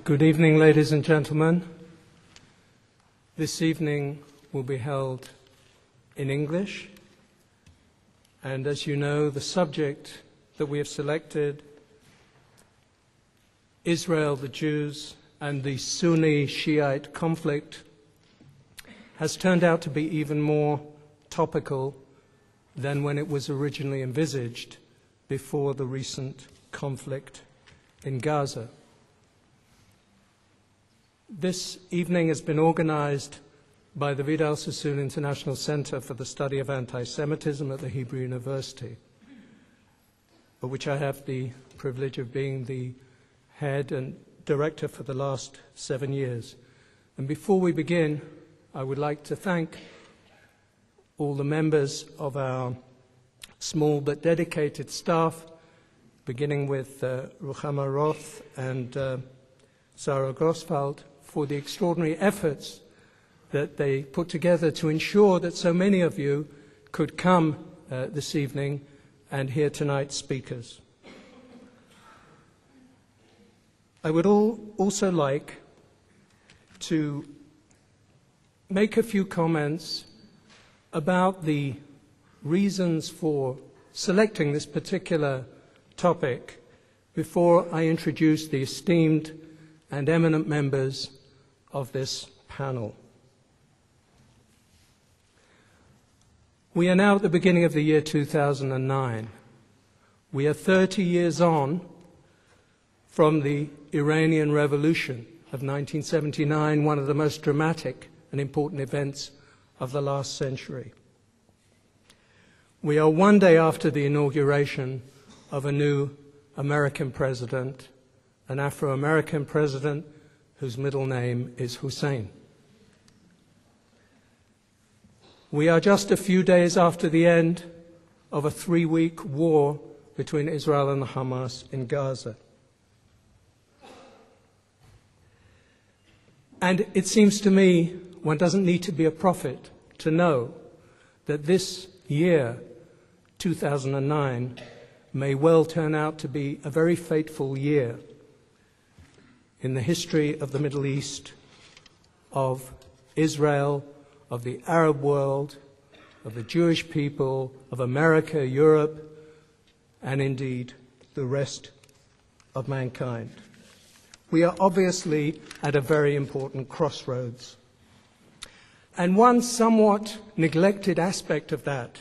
Good evening, ladies and gentlemen. This evening will be held in English, and as you know, the subject that we have selected, Israel, the Jews, and the Sunni-Shiite conflict, has turned out to be even more topical than when it was originally envisaged before the recent conflict in Gaza. This evening has been organized by the Vidal Sassoon International Center for the Study of Anti-Semitism at the Hebrew University, of which I have the privilege of being the head and director for the last 7 years. And before we begin, I would like to thank all the members of our small but dedicated staff, beginning with Ruchama Roth and Sarah Grosswald, for the extraordinary efforts that they put together to ensure that so many of you could come this evening and hear tonight's speakers. I would also like to make a few comments about the reasons for selecting this particular topic before I introduce the esteemed and eminent members of this panel. We are now at the beginning of the year 2009. We are 30 years on from the Iranian Revolution of 1979, one of the most dramatic and important events of the last century. We are one day after the inauguration of a new American president, an Afro-American president whose middle name is Hussein. We are just a few days after the end of a 3-week war between Israel and Hamas in Gaza. And it seems to me one doesn't need to be a prophet to know that this year, 2009, may well turn out to be a very fateful year in the history of the Middle East, of Israel, of the Arab world, of the Jewish people, of America, Europe, and indeed the rest of mankind. We are obviously at a very important crossroads. And one somewhat neglected aspect of that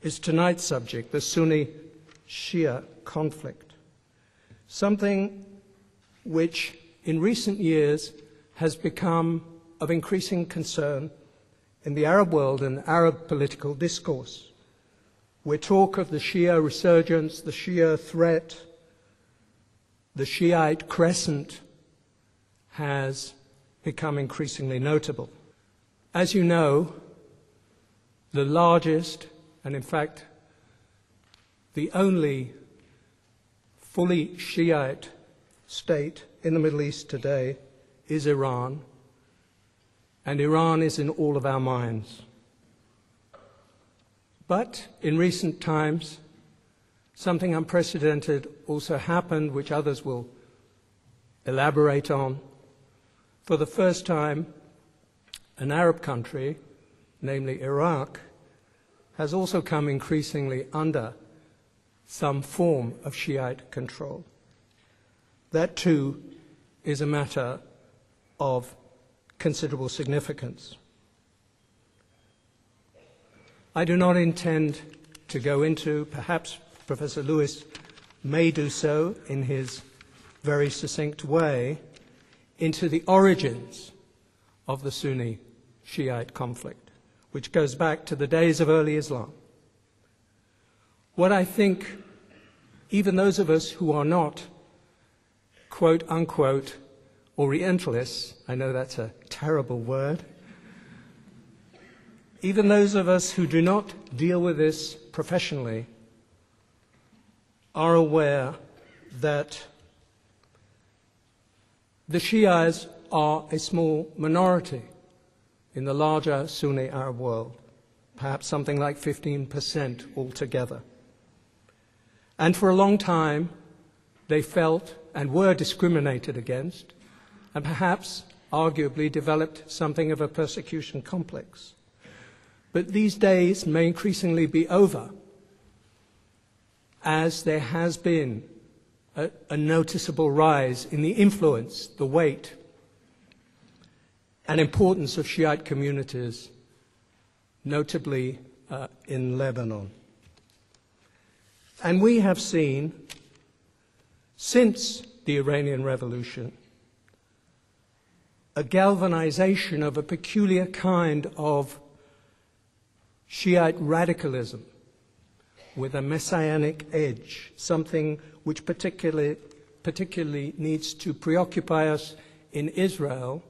is tonight's subject, the Sunni-Shia conflict, something which in recent years has become of increasing concern in the Arab world and Arab political discourse, where talk of the Shia resurgence, the Shia threat, the Shiite crescent has become increasingly notable. As you know, the largest, and in fact, the only fully Shiite state in the Middle East today is Iran, and Iran is in all of our minds. But in recent times, something unprecedented also happened, which others will elaborate on. For the first time, an Arab country, namely Iraq, has also come increasingly under some form of Shiite control. That too is a matter of considerable significance. I do not intend to go into, perhaps Professor Lewis may do so in his very succinct way, into the origins of the Sunni-Shiite conflict, which goes back to the days of early Islam. What I think even those of us who are not quote-unquote Orientalists, I know that's a terrible word, even those of us who do not deal with this professionally are aware that the Shias are a small minority in the larger Sunni Arab world, perhaps something like 15% altogether. And for a long time, they felt and were discriminated against and perhaps, arguably, developed something of a persecution complex. But these days may increasingly be over, as there has been a noticeable rise in the influence, the weight, and importance of Shiite communities, notably in Lebanon. And we have seen, since the Iranian Revolution, a galvanization of a peculiar kind of Shiite radicalism with a messianic edge, something which particularly needs to preoccupy us in Israel,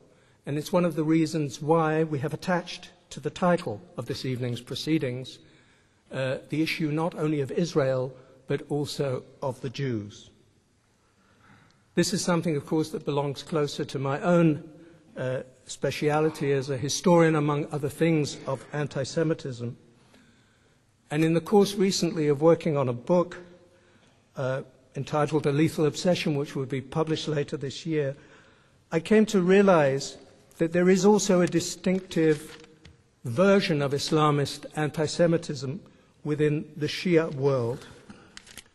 and it's one of the reasons why we have attached to the title of this evening's proceedings the issue not only of Israel, but also of the Jews. This is something, of course, that belongs closer to my own speciality as a historian, among other things, of anti-Semitism. And in the course recently of working on a book entitled A Lethal Obsession, which will be published later this year, I came to realize that there is also a distinctive version of Islamist anti-Semitism within the Shia world,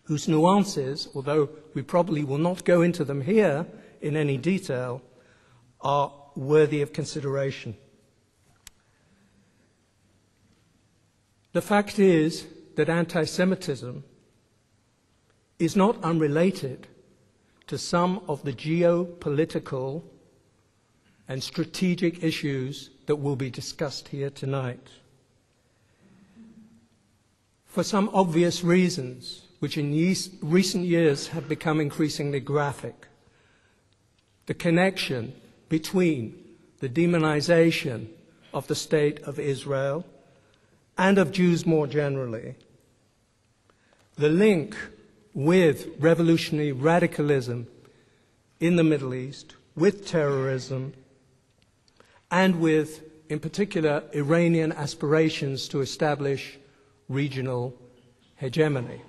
whose nuances, although we probably will not go into them here in any detail, are worthy of consideration. The fact is that anti-Semitism is not unrelated to some of the geopolitical and strategic issues that will be discussed here tonight. For some obvious reasons, which in recent years have become increasingly graphic, the connection between the demonization of the State of Israel and of Jews more generally, the link with revolutionary radicalism in the Middle East, with terrorism, and with, in particular, Iranian aspirations to establish regional hegemony.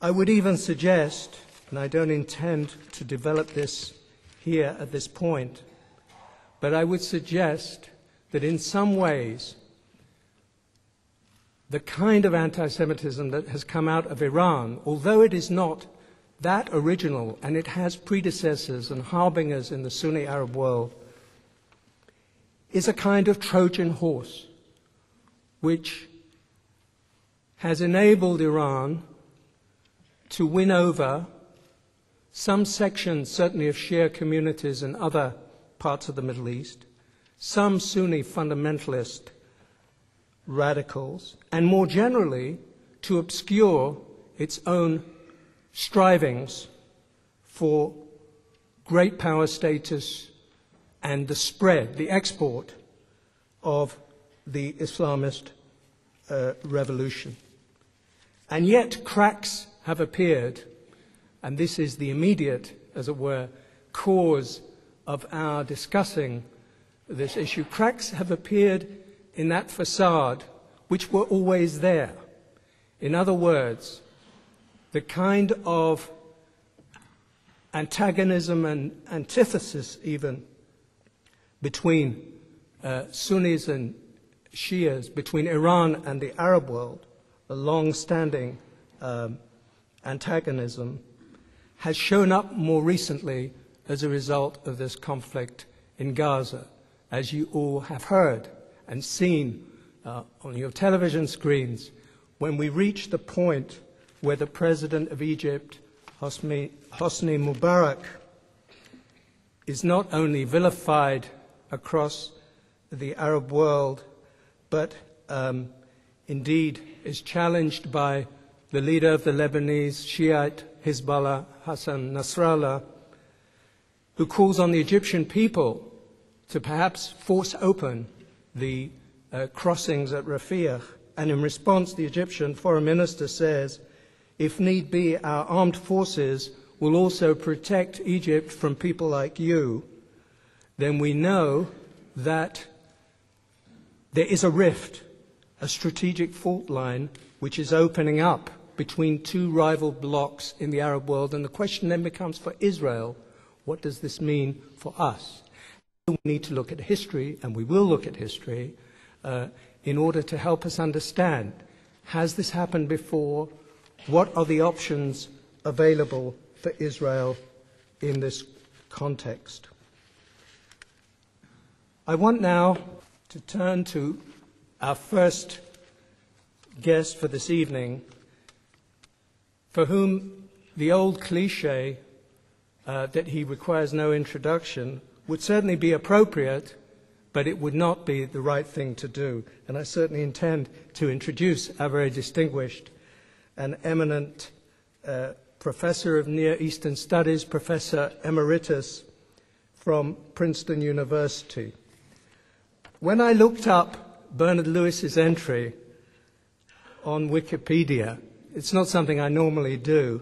I would even suggest, and I don't intend to develop this here at this point, but I would suggest that in some ways the kind of anti-Semitism that has come out of Iran, although it is not that original and it has predecessors and harbingers in the Sunni Arab world, is a kind of Trojan horse which has enabled Iran to win over some sections, certainly of Shia communities in other parts of the Middle East, some Sunni fundamentalist radicals, and more generally to obscure its own strivings for great power status and the spread, the export of the Islamist revolution. And yet cracks have appeared, and this is the immediate, as it were, cause of our discussing this issue. Cracks have appeared in that facade which were always there. In other words, the kind of antagonism and antithesis even between Sunnis and Shias, between Iran and the Arab world, the long-standing antagonism, has shown up more recently as a result of this conflict in Gaza, as you all have heard and seen on your television screens. When we reach the point where the president of Egypt, Hosni Mubarak, is not only vilified across the Arab world, but indeed is challenged by the leader of the Lebanese Shiite Hezbollah, Hassan Nasrallah, who calls on the Egyptian people to perhaps force open the crossings at Rafah. And in response, the Egyptian foreign minister says, if need be, our armed forces will also protect Egypt from people like you. Then we know that there is a rift, a strategic fault line, which is opening up between two rival blocs in the Arab world. And the question then becomes for Israel, What does this mean for us? We need to look at history, and we will look at history, in order to help us understand, has this happened before? What are the options available for Israel in this context? I want now to turn to our first guest for this evening, for whom the old cliche that he requires no introduction would certainly be appropriate, but it would not be the right thing to do. And I certainly intend to introduce our very distinguished and eminent Professor of Near Eastern Studies, Professor Emeritus from Princeton University. When I looked up Bernard Lewis's entry on Wikipedia, it's not something I normally do,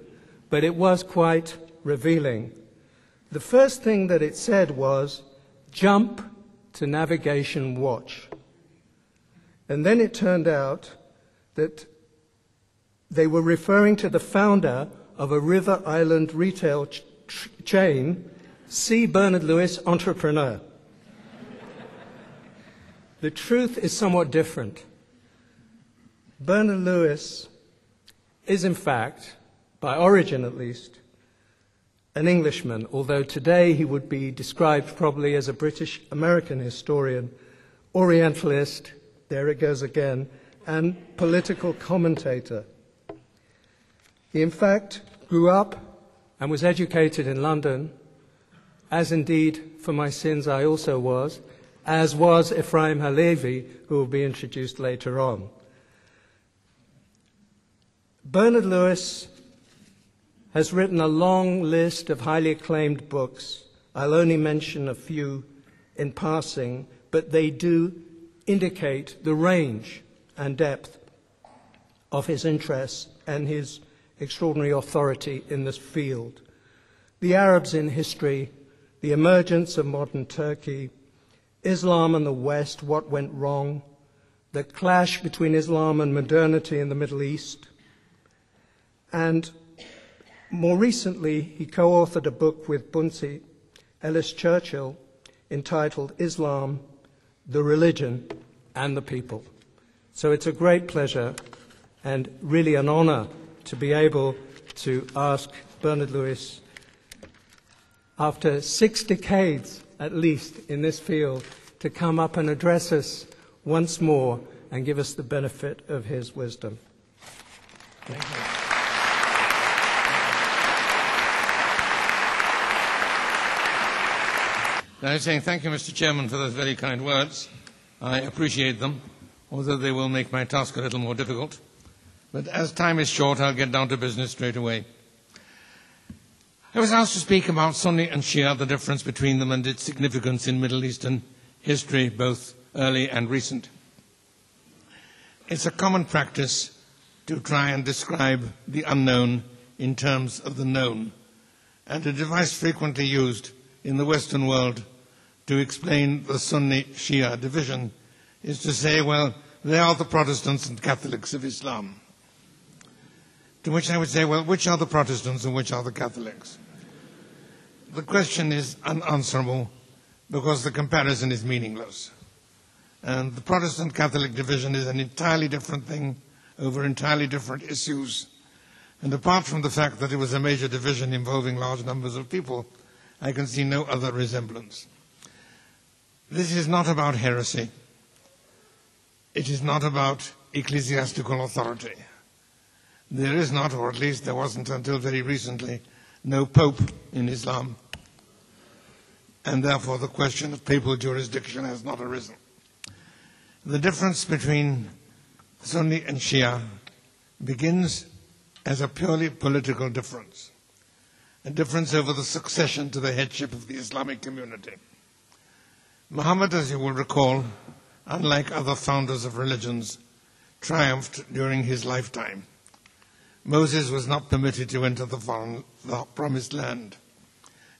but it was quite revealing. The first thing that it said was, jump to navigation watch. And then it turned out that they were referring to the founder of a River Island retail chain, See Bernard Lewis, entrepreneur. The truth is somewhat different. Bernard Lewis is, in fact, by origin at least, an Englishman, although today he would be described probably as a British-American historian, Orientalist, there it goes again, and political commentator. He, in fact, grew up and was educated in London, as indeed, for my sins, I also was, as was Ephraim Halevi, who will be introduced later on. Bernard Lewis has written a long list of highly acclaimed books. I'll only mention a few in passing, but they do indicate the range and depth of his interests and his extraordinary authority in this field. The Arabs in history, the emergence of modern Turkey, Islam and the West, what went wrong, the clash between Islam and modernity in the Middle East, and more recently, he co-authored a book with Bunzi Ellis Churchill entitled Islam, the Religion and the People. So it's a great pleasure and really an honor to be able to ask Bernard Lewis, after 6 decades at least in this field, to come up and address us once more and give us the benefit of his wisdom. Thank you. I was saying thank you, Mr. Chairman, for those very kind words. I appreciate them, although they will make my task a little more difficult. But as time is short, I'll get down to business straight away. I was asked to speak about Sunni and Shia, the difference between them and its significance in Middle Eastern history, both early and recent. It's a common practice to try and describe the unknown in terms of the known, and a device frequently used in the Western world to explain the Sunni-Shia division is to say, well, they are the Protestants and Catholics of Islam. To which I would say, well, which are the Protestants and which are the Catholics? The question is unanswerable because the comparison is meaningless. And the Protestant-Catholic division is an entirely different thing over entirely different issues. And apart from the fact that it was a major division involving large numbers of people, I can see no other resemblance. This is not about heresy. It is not about ecclesiastical authority. There is not, or at least there wasn't until very recently, no pope in Islam. And therefore the question of papal jurisdiction has not arisen. The difference between Sunni and Shia begins as a purely political difference, a difference over the succession to the headship of the Islamic community. Muhammad, as you will recall, unlike other founders of religions, triumphed during his lifetime. Moses was not permitted to enter the promised land.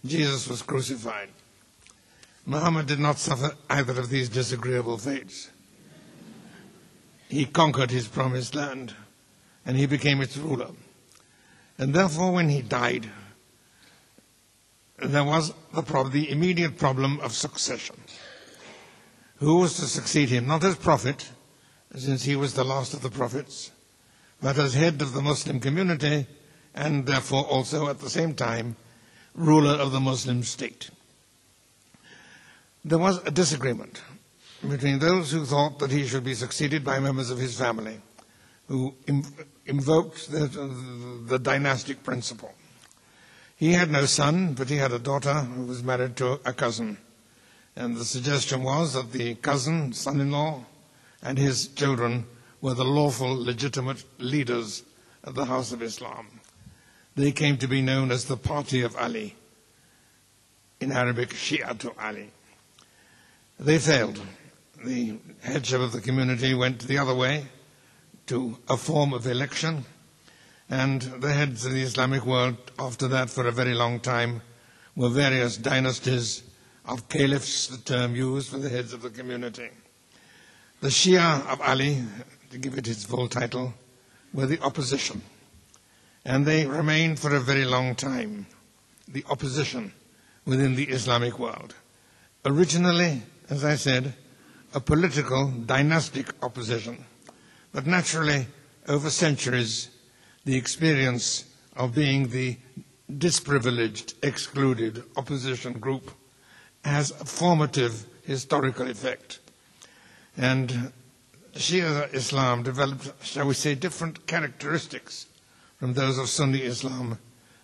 Jesus was crucified. Muhammad did not suffer either of these disagreeable fates. He conquered his promised land, and he became its ruler. And therefore, when he died, there was the immediate problem of succession. Who was to succeed him? Not as prophet, since he was the last of the prophets, but as head of the Muslim community, and therefore also at the same time ruler of the Muslim state. There was a disagreement between those who thought that he should be succeeded by members of his family, who invoked the dynastic principle. He had no son, but he had a daughter who was married to a cousin. And the suggestion was that the cousin, son-in-law, and his children were the lawful, legitimate leaders of the House of Islam. They came to be known as the Party of Ali, in Arabic, Shi'atu Ali. They failed. The headship of the community went the other way to a form of election, and the heads of the Islamic world after that for a very long time were various dynasties of caliphs, the term used for the heads of the community. The Shia of Ali, to give it its full title, were the opposition, and they remained for a very long time the opposition within the Islamic world. Originally, as I said, a political, dynastic opposition, but naturally, over centuries, the experience of being the disprivileged, excluded opposition group has a formative historical effect. And Shia Islam developed, shall we say, different characteristics from those of Sunni Islam,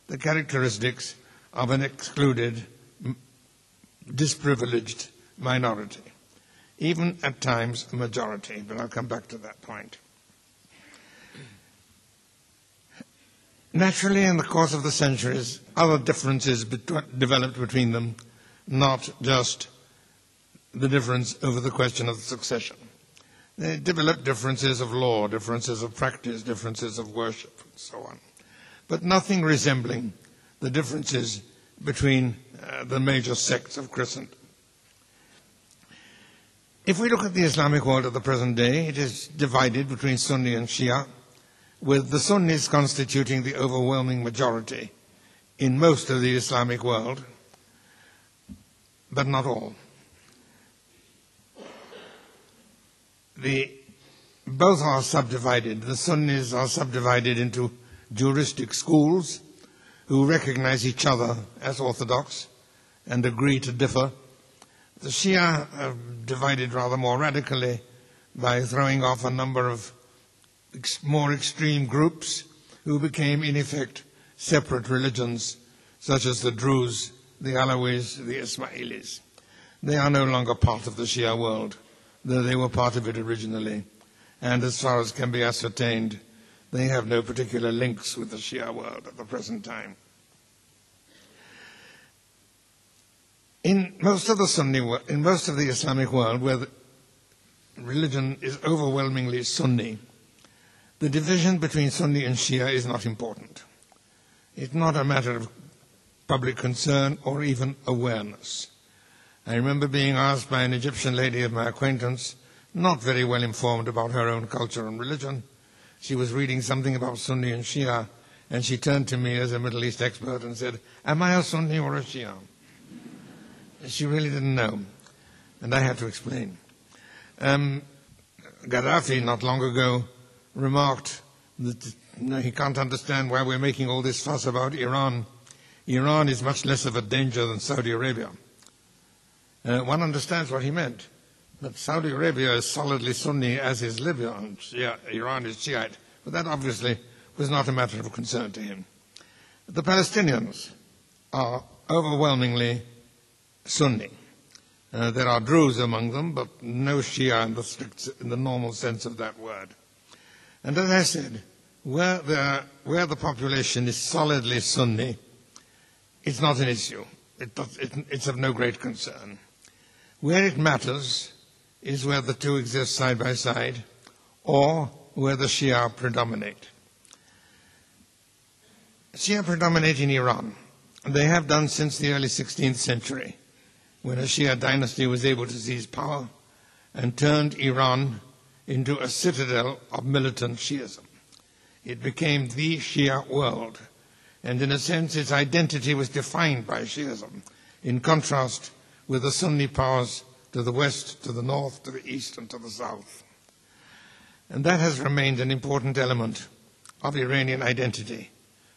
the characteristics of an excluded, disprivileged minority, even at times a majority, but I'll come back to that point. Naturally, in the course of the centuries, other differences developed between them, not just the difference over the question of the succession. They developed differences of law, differences of practice, differences of worship, and so on, but nothing resembling the differences between the major sects of Christendom. If we look at the Islamic world at the present day, it is divided between Sunni and Shia, with the Sunnis constituting the overwhelming majority in most of the Islamic world, but not all. Both are subdivided. The Sunnis are subdivided into juristic schools who recognize each other as orthodox and agree to differ. The Shia are divided rather more radically by throwing off a number of more extreme groups who became, in effect, separate religions, such as the Druze, the Alawis, the Ismailis. They are no longer part of the Shia world, though they were part of it originally. And as far as can be ascertained, they have no particular links with the Shia world at the present time. In most of the Islamic world, where the religion is overwhelmingly Sunni, the division between Sunni and Shia is not important. It's not a matter of public concern or even awareness. I remember being asked by an Egyptian lady of my acquaintance, not very well informed about her own culture and religion. She was reading something about Sunni and Shia, and she turned to me as a Middle East expert and said, "Am I a Sunni or a Shia?" She really didn't know, and I had to explain. Gaddafi, not long ago, remarked that he can't understand why we're making all this fuss about Iran. Iran is much less of a danger than Saudi Arabia. One understands what he meant, but Saudi Arabia is solidly Sunni, as is Libya, and Iran is Shiite. But that obviously was not a matter of concern to him. The Palestinians are overwhelmingly Sunni. There are Druze among them, but no Shia in the normal sense of that word. And as I said, where the population is solidly Sunni, it's not an issue. It's of no great concern. Where it matters is where the two exist side by side, or where the Shia predominate. Shia predominate in Iran. They have done since the early 16th century, when a Shia dynasty was able to seize power and turned Iran into a citadel of militant Shiism. It became the Shia world, and in a sense its identity was defined by Shiism, in contrast with the Sunni powers to the west, to the north, to the east, and to the south. And that has remained an important element of Iranian identity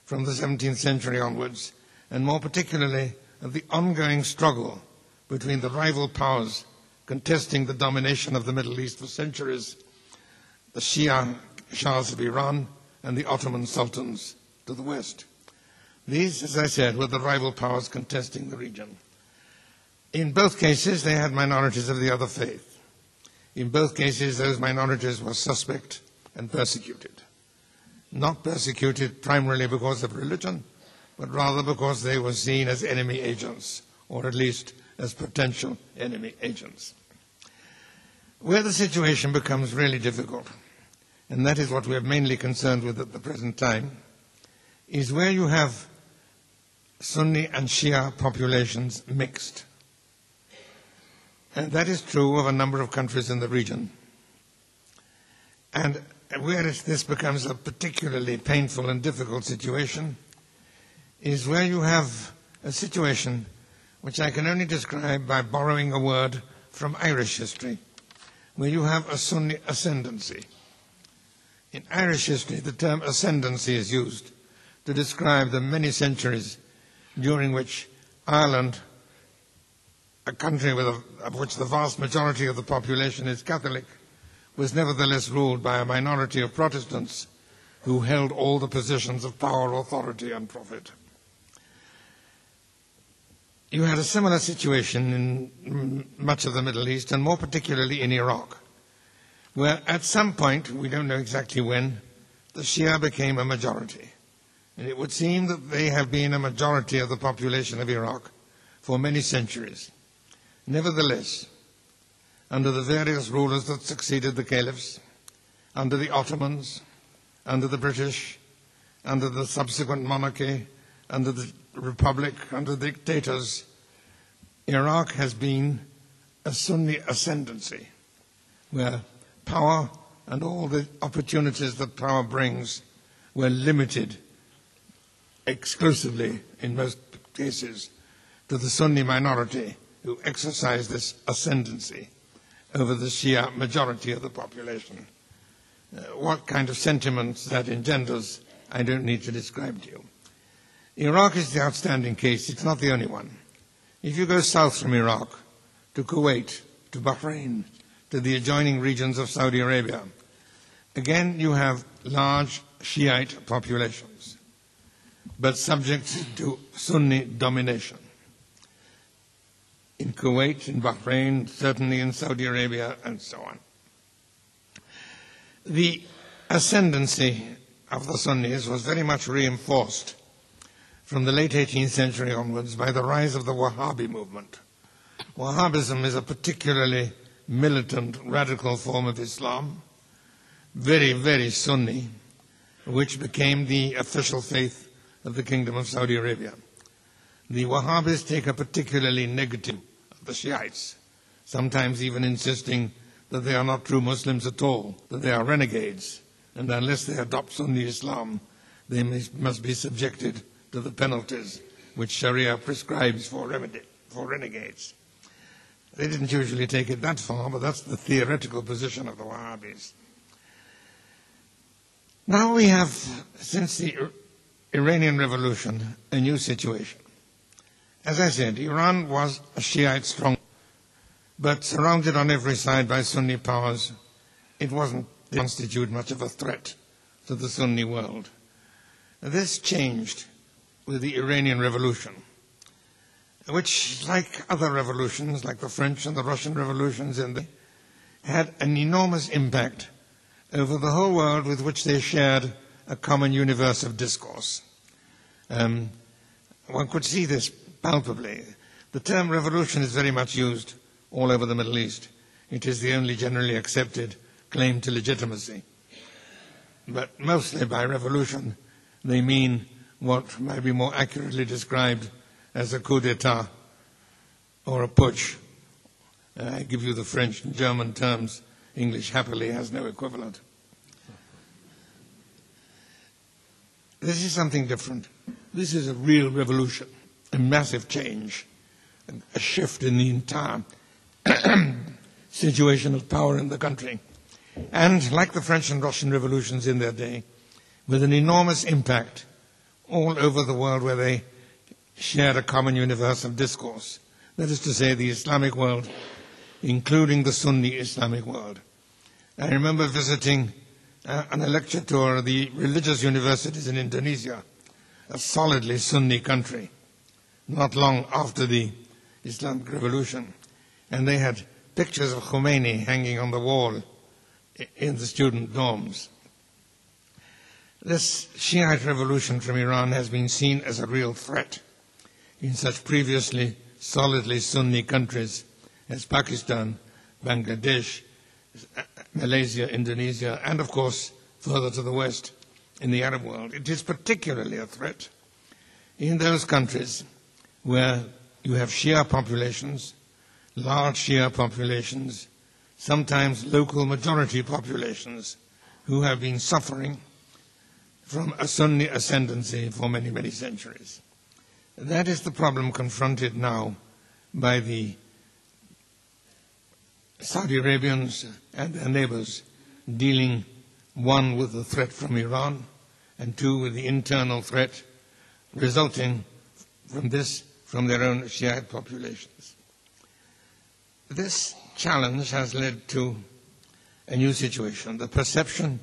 from the 17th century onwards, and more particularly of the ongoing struggle between the rival powers contesting the domination of the Middle East for centuries, the Shia Shahs of Iran and the Ottoman sultans to the west. These, as I said, were the rival powers contesting the region. In both cases, they had minorities of the other faith. In both cases, those minorities were suspect and persecuted. Not persecuted primarily because of religion, but rather because they were seen as enemy agents, or at least as potential enemy agents. Where the situation becomes really difficult, and that is what we are mainly concerned with at the present time, is where you have Sunni and Shia populations mixed. And that is true of a number of countries in the region. And where this becomes a particularly painful and difficult situation is where you have a situation which I can only describe by borrowing a word from Irish history, where you have a Sunni ascendancy. In Irish history, the term ascendancy is used to describe the many centuries during which Ireland, a country of which the vast majority of the population is Catholic, was nevertheless ruled by a minority of Protestants who held all the positions of power, authority, and profit. You had a similar situation in much of the Middle East, and more particularly in Iraq, where at some point, we don't know exactly when, the Shia became a majority. And it would seem that they have been a majority of the population of Iraq for many centuries. Nevertheless, under the various rulers that succeeded the caliphs, under the Ottomans, under the British, under the subsequent monarchy, under the republic, under the dictators, Iraq has been a Sunni ascendancy, where power and all the opportunities that power brings were limited exclusively, in most cases, to the Sunni minority who exercised this ascendancy over the Shia majority of the population. What kind of sentiments that engenders, I don't need to describe to you. Iraq is the outstanding case. It's not the only one. If you go south from Iraq to Kuwait, to Bahrain, to the adjoining regions of Saudi Arabia, again you have large Shiite populations, but subject to Sunni domination. In Kuwait, in Bahrain, certainly in Saudi Arabia, and so on. The ascendancy of the Sunnis was very much reinforced from the late 18th century onwards by the rise of the Wahhabi movement. Wahhabism is a particularly militant, radical form of Islam, very, very Sunni, which became the official faith of the Kingdom of Saudi Arabia. The Wahhabis take a particularly negative of the Shiites, sometimes even insisting that they are not true Muslims at all, that they are renegades, and unless they adopt Sunni Islam, they must be subjected to the penalties which Sharia prescribes for renegades. They didn't usually take it that far, but that's the theoretical position of the Wahhabis. Now we have, since the Iranian Revolution, a new situation. As I said, Iran was a Shiite stronghold, but surrounded on every side by Sunni powers, it didn't constitute much of a threat to the Sunni world. This changed with the Iranian Revolution, which, like other revolutions, like the French and the Russian revolutions, had an enormous impact over the whole world with which they shared a common universe of discourse. One could see this palpably. The term revolution is very much used all over the Middle East. It is the only generally accepted claim to legitimacy. But mostly by revolution, they mean what might be more accurately described as a coup d'etat or a putsch. I give you the French and German terms. English happily has no equivalent. This is something different. This is a real revolution, a massive change, a shift in the entire situation of power in the country. And like the French and Russian revolutions in their day, with an enormous impact all over the world where they shared a common universe of discourse. That is to say, the Islamic world, including the Sunni Islamic world. I remember visiting on a lecture tour the religious universities in Indonesia, a solidly Sunni country, not long after the Islamic Revolution. And they had pictures of Khomeini hanging on the wall in the student dorms. This Shiite revolution from Iran has been seen as a real threat in such previously solidly Sunni countries as Pakistan, Bangladesh, Malaysia, Indonesia, and of course further to the west in the Arab world. It is particularly a threat in those countries where you have Shia populations, large Shia populations, sometimes local majority populations who have been suffering from a Sunni ascendancy for many, many centuries. That is the problem confronted now by the Saudi Arabians and their neighbors, dealing, one, with the threat from Iran, and two, with the internal threat resulting from this, from their own Shiite populations. This challenge has led to a new situation, the perception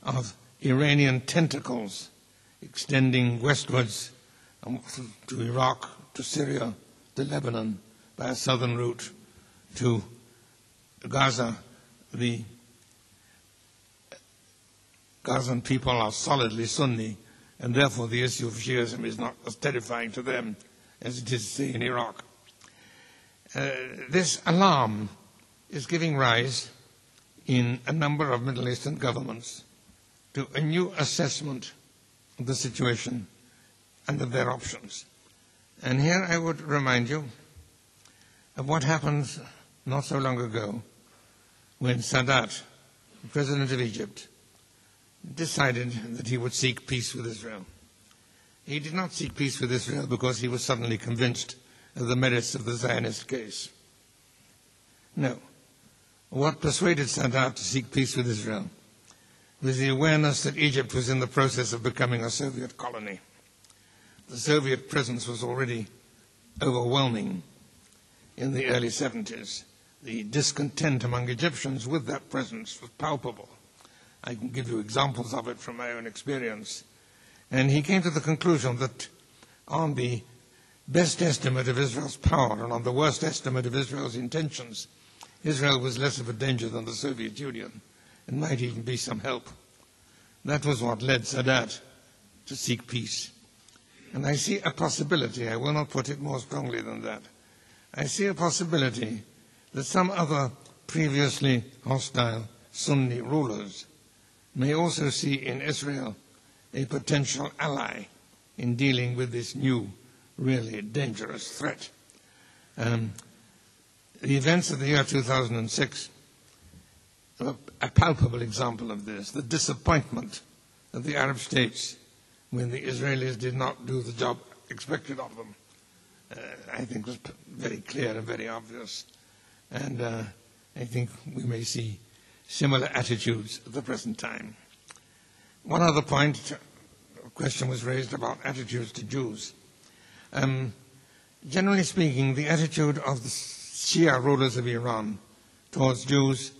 of Iranian tentacles extending westwards to Iraq, to Syria, to Lebanon, by a southern route, to Gaza. The Gazan people are solidly Sunni, and therefore the issue of Shiism is not as terrifying to them as it is, say, in Iraq. This alarm is giving rise in a number of Middle Eastern governments to a new assessment of the situation and of their options. And here I would remind you of what happened not so long ago when Sadat, the president of Egypt, decided that he would seek peace with Israel. He did not seek peace with Israel because he was suddenly convinced of the merits of the Zionist case. No. What persuaded Sadat to seek peace with Israel was the awareness that Egypt was in the process of becoming a Soviet colony. The Soviet presence was already overwhelming in the early 70s. The discontent among Egyptians with that presence was palpable. I can give you examples of it from my own experience. And he came to the conclusion that on the best estimate of Israel's power and on the worst estimate of Israel's intentions, Israel was less of a danger than the Soviet Union and might even be some help. That was what led Sadat to seek peace. And I see a possibility, I will not put it more strongly than that, I see a possibility that some other previously hostile Sunni rulers may also see in Israel a potential ally in dealing with this new, really dangerous threat. The events of the year 2006 are a palpable example of this, the disappointment of the Arab states when the Israelis did not do the job expected of them. I think was very clear and very obvious. And I think we may see similar attitudes at the present time. One other point, a question was raised about attitudes to Jews. Generally speaking, the attitude of the Shia rulers of Iran towards Jews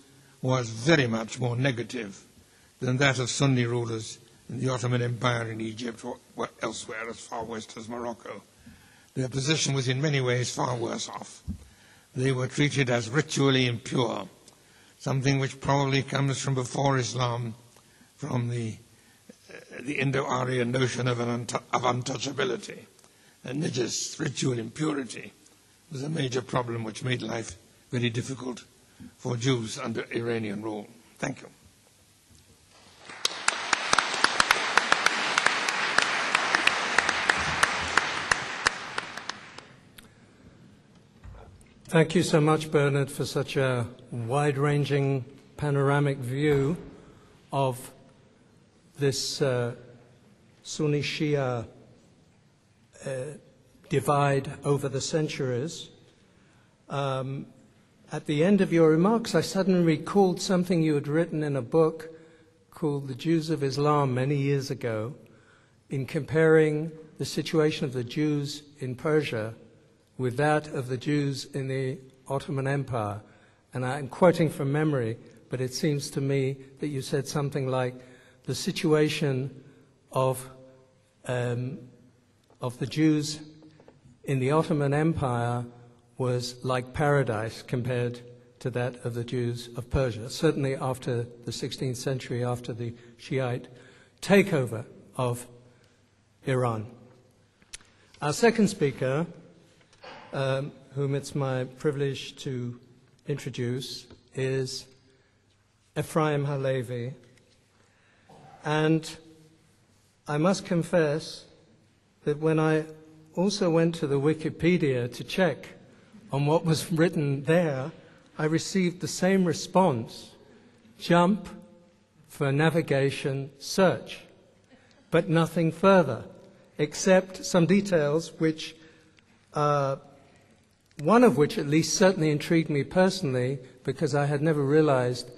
was very much more negative than that of Sunni rulers in the Ottoman Empire in Egypt or elsewhere as far west as Morocco. Their position was in many ways far worse off. They were treated as ritually impure, something which probably comes from before Islam, from the Indo-Aryan notion of untouchability. And najis, ritual impurity, was a major problem which made life very difficult for Jews under Iranian rule. Thank you. Thank you so much, Bernard, for such a wide-ranging panoramic view of this Sunni-Shia divide over the centuries. At the end of your remarks, I suddenly recalled something you had written in a book called The Jews of Islam many years ago, in comparing the situation of the Jews in Persia with that of the Jews in the Ottoman Empire. And I'm quoting from memory, but it seems to me that you said something like, the situation of the Jews in the Ottoman Empire was like paradise compared to that of the Jews of Persia, certainly after the 16th century, after the Shiite takeover of Iran. Our second speaker, whom it's my privilege to introduce, is Ephraim Halevi. And I must confess that when I also went to the Wikipedia to check on what was written there, I received the same response: jump for navigation search, but nothing further, except some details which, one of which at least certainly intrigued me personally, because I had never realized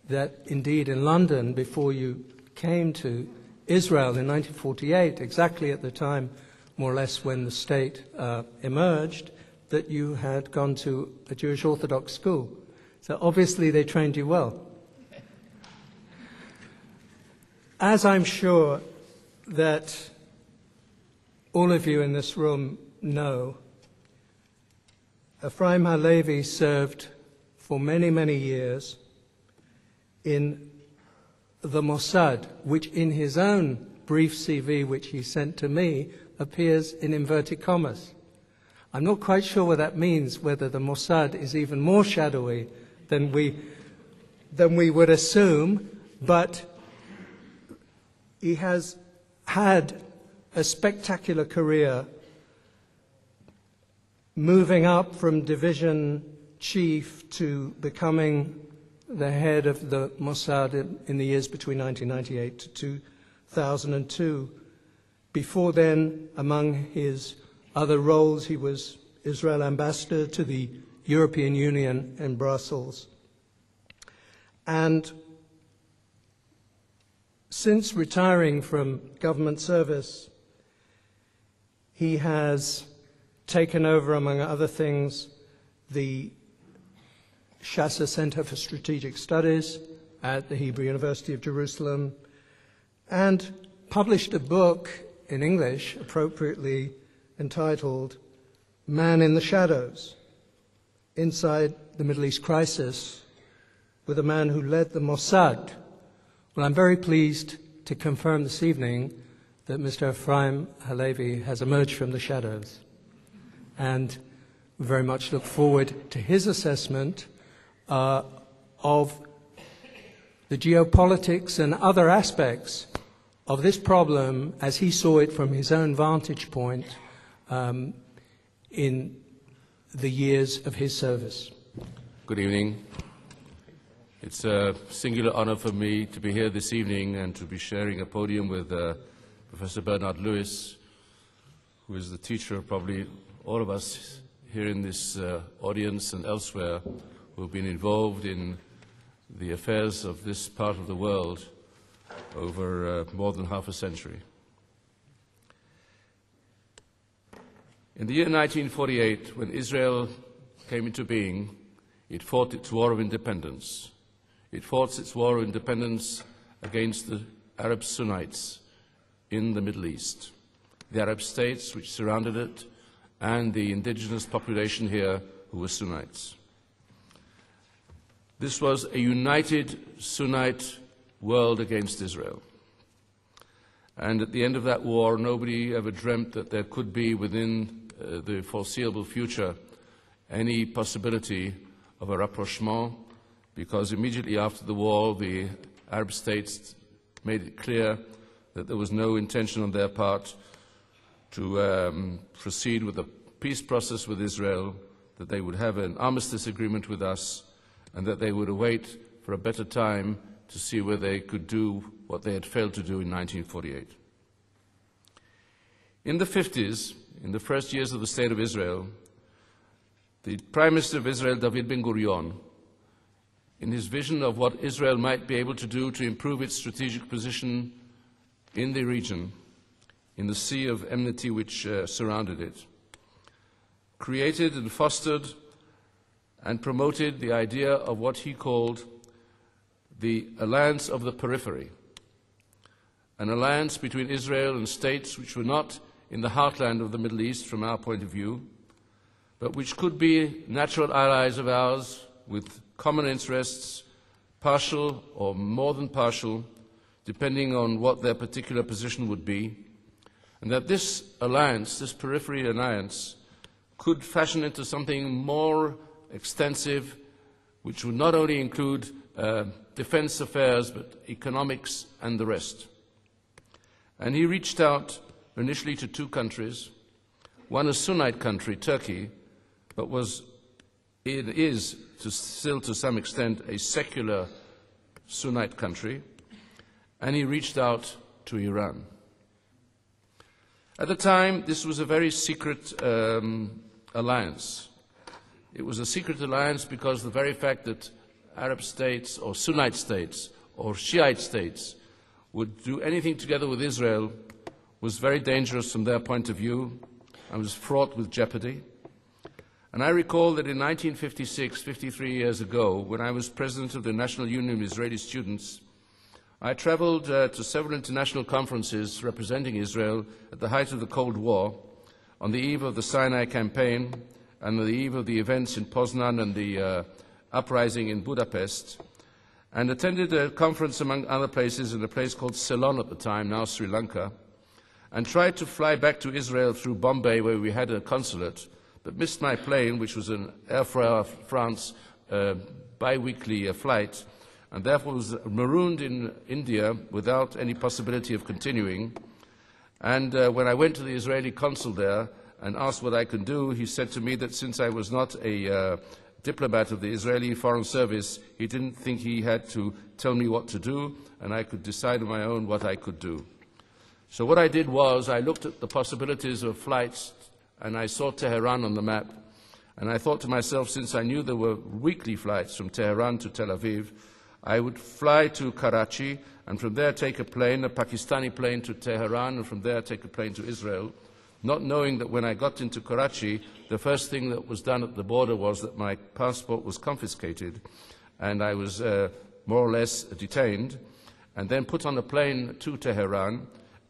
that indeed in London, before you came to Israel in 1948, exactly at the time more or less when the state emerged, that you had gone to a Jewish Orthodox school. So obviously they trained you well. As I'm sure that all of you in this room know, Ephraim Halevi served for many, many years in the Mossad, which in his own brief CV, which he sent to me, appears in inverted commas. I'm not quite sure what that means, whether the Mossad is even more shadowy than we would assume, but he has had a spectacular career, moving up from division chief to becoming the head of the Mossad in the years between 1998 to 2002. Before then, among his other roles, he was Israel ambassador to the European Union in Brussels. And since retiring from government service, he has taken over, among other things, the Shasa Center for Strategic Studies at the Hebrew University of Jerusalem, and published a book in English, appropriately entitled Man in the Shadows, Inside the Middle East Crisis, with a man who led the Mossad. Well, I'm very pleased to confirm this evening that Mr. Ephraim Halevi has emerged from the shadows, and very much look forward to his assessment of the geopolitics and other aspects of this problem as he saw it from his own vantage point in the years of his service. Good evening. It's a singular honor for me to be here this evening and to be sharing a podium with Professor Bernard Lewis, who is the teacher of probably all of us here in this audience and elsewhere who have been involved in the affairs of this part of the world over more than half a century. In the year 1948, when Israel came into being, it fought its war of independence. It fought its war of independence against the Arab Sunnites in the Middle East, the Arab states which surrounded it, and the indigenous population here who were Sunnites. This was a united Sunnite world against Israel. And at the end of that war, nobody ever dreamt that there could be within the foreseeable future any possibility of a rapprochement, because immediately after the war, the Arab states made it clear that there was no intention on their part to proceed with a peace process with Israel, that they would have an armistice agreement with us, and that they would await for a better time to see whether they could do what they had failed to do in 1948. In the 50s, in the first years of the State of Israel, the Prime Minister of Israel, David Ben-Gurion, in his vision of what Israel might be able to do to improve its strategic position in the region, in the sea of enmity which surrounded it, created and fostered and promoted the idea of what he called the alliance of the periphery, an alliance between Israel and states which were not in the heartland of the Middle East from our point of view, but which could be natural allies of ours with common interests, partial or more than partial, depending on what their particular position would be, and that this alliance, this periphery alliance, could fashion into something more extensive, which would not only include defense affairs, but economics and the rest. And he reached out initially to two countries, one a Sunnite country, Turkey, but is still to some extent a secular Sunnite country, and he reached out to Iran. At the time, this was a very secret alliance. It was a secret alliance because the very fact that Arab states or Sunnite states or Shiite states would do anything together with Israel was very dangerous from their point of view and was fraught with jeopardy. And I recall that in 1956, 53 years ago, when I was president of the National Union of Israeli Students, I traveled to several international conferences representing Israel at the height of the Cold War, on the eve of the Sinai campaign and on the eve of the events in Poznan and the uprising in Budapest, and attended a conference among other places in a place called Ceylon at the time, now Sri Lanka, and tried to fly back to Israel through Bombay, where we had a consulate, but missed my plane, which was an Air France bi-weekly flight, and therefore was marooned in India without any possibility of continuing. And when I went to the Israeli consul there and asked what I could do, he said to me that since I was not a diplomat of the Israeli Foreign Service, he didn't think he had to tell me what to do, and I could decide on my own what I could do. So what I did was I looked at the possibilities of flights, and I saw Tehran on the map, and I thought to myself, since I knew there were weekly flights from Tehran to Tel Aviv, I would fly to Karachi, and from there take a plane, a Pakistani plane, to Tehran, and from there take a plane to Israel, not knowing that when I got into Karachi, the first thing that was done at the border was that my passport was confiscated, and I was more or less detained, and then put on a plane to Tehran,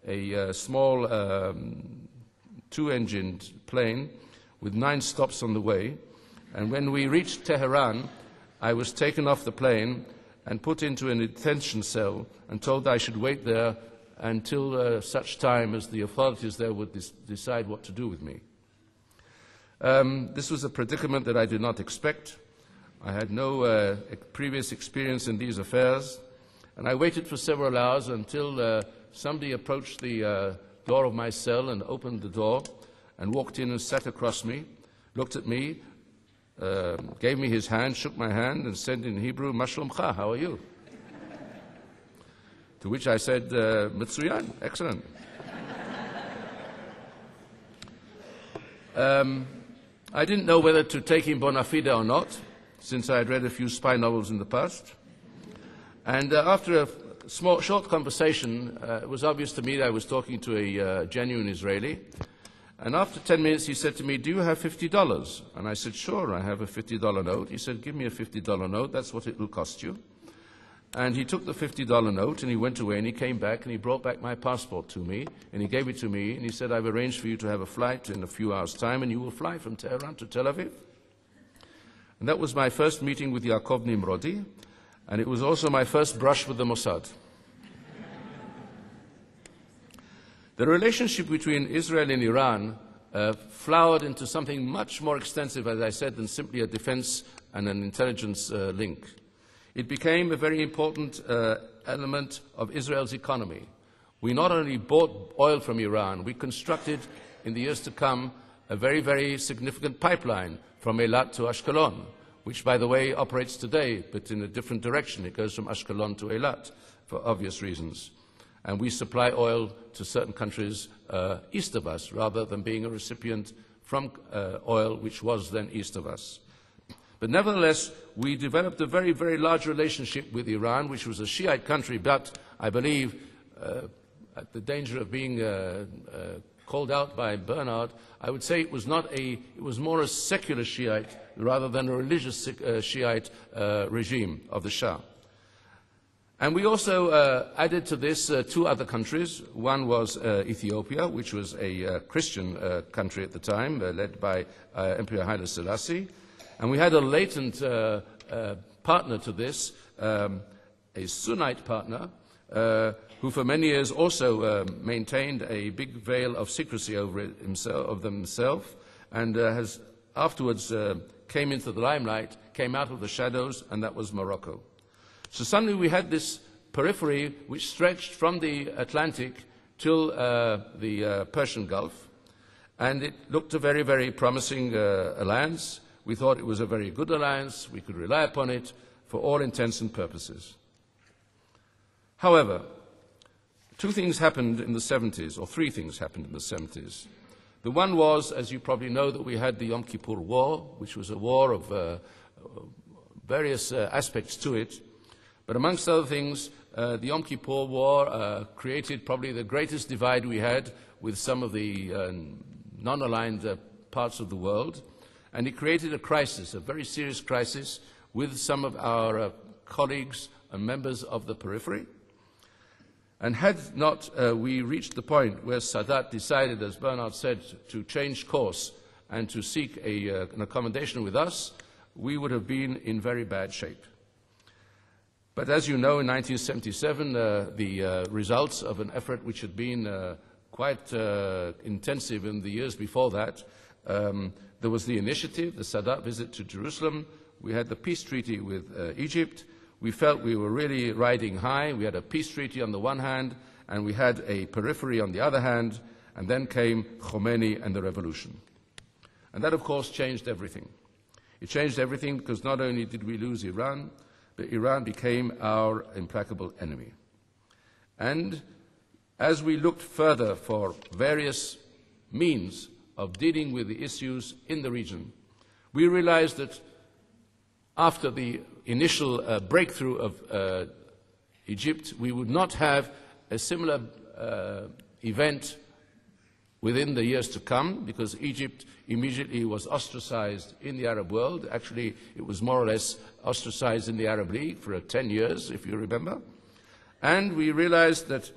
a small two-engined plane with 9 stops on the way. And when we reached Tehran, I was taken off the plane and put into a detention cell and told I should wait there until such time as the authorities there would decide what to do with me. This was a predicament that I did not expect. I had no previous experience in these affairs, and I waited for several hours until somebody approached the door of my cell and opened the door and walked in and sat across me, looked at me, gave me his hand, shook my hand, and said in Hebrew, "Ma shlomcha, how are you?" To which I said, "Mitsuyan, excellent." I didn't know whether to take him bona fide or not, since I had read a few spy novels in the past. And after a short conversation, it was obvious to me that I was talking to a genuine Israeli. And after 10 minutes, he said to me, "Do you have $50? And I said, "Sure, I have a $50 note." He said, "Give me a $50 note. That's what it will cost you." And he took the $50 note, and he went away, and he came back, and he brought back my passport to me, and he gave it to me, and he said, "I've arranged for you to have a flight in a few hours' time, and you will fly from Tehran to Tel Aviv." And that was my first meeting with Yaakov Nimrodi, and it was also my first brush with the Mossad. The relationship between Israel and Iran flowered into something much more extensive, as I said, than simply a defense and an intelligence link. It became a very important element of Israel's economy. We not only bought oil from Iran, we constructed, in the years to come, a very, very significant pipeline from Eilat to Ashkelon, which, by the way, operates today, but in a different direction. It goes from Ashkelon to Eilat, for obvious reasons. and we supply oil to certain countries east of us, rather than being a recipient from oil which was then east of us. But nevertheless, we developed a very, very large relationship with Iran, which was a Shiite country, but I believe, at the danger of being called out by Bernard, I would say it was more a secular Shiite rather than a religious Shiite regime of the Shah. And we also added to this two other countries. One was Ethiopia, which was a Christian country at the time, led by Emperor Haile Selassie. And we had a latent partner to this, a Sunnite partner, who for many years also maintained a big veil of secrecy over themselves, and has afterwards came into the limelight, came out of the shadows, and that was Morocco. So suddenly we had this periphery which stretched from the Atlantic till the Persian Gulf, and it looked a very, very promising alliance. We thought it was a very good alliance. We could rely upon it for all intents and purposes. However, two things happened in the 70s, or three things happened in the 70s. The one was, as you probably know, that we had the Yom Kippur War, which was a war of various aspects to it. But amongst other things, the Yom Kippur War created probably the greatest divide we had with some of the non-aligned parts of the world. And it created a crisis, a very serious crisis, with some of our colleagues and members of the periphery. And had not we reached the point where Sadat decided, as Bernard said, to change course and to seek an accommodation with us, we would have been in very bad shape. But as you know, in 1977, the results of an effort which had been quite intensive in the years before that, there was the initiative, the Sadat visit to Jerusalem. We had the peace treaty with Egypt. We felt we were really riding high. We had a peace treaty on the one hand, and we had a periphery on the other hand, and then came Khomeini and the revolution. And that, of course, changed everything. It changed everything because not only did we lose Iran, but Iran became our implacable enemy. And as we looked further for various means of dealing with the issues in the region, we realized that after the initial breakthrough of Egypt, we would not have a similar event within the years to come, because Egypt immediately was ostracized in the Arab world. Actually, it was more or less ostracized in the Arab League for 10 years, if you remember. And we realized that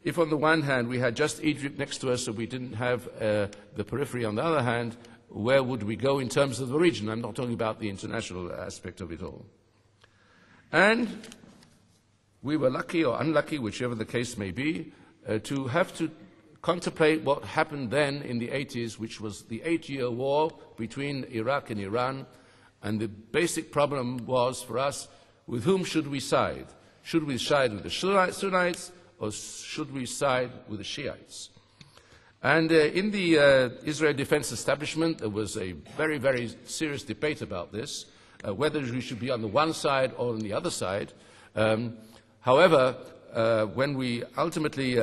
if on the one hand we had just Egypt next to us, so we didn't have the periphery on the other hand, where would we go in terms of the region? I'm not talking about the international aspect of it all. And we were lucky or unlucky, whichever the case may be, to have to contemplate what happened then in the 80s, which was the 8-year war between Iraq and Iran. And the basic problem was for us, with whom should we side? Should we side with the Sunnites, or should we side with the Shiites? And in the Israel defense establishment, there was a very, very serious debate about this, whether we should be on the one side or on the other side. However, when we ultimately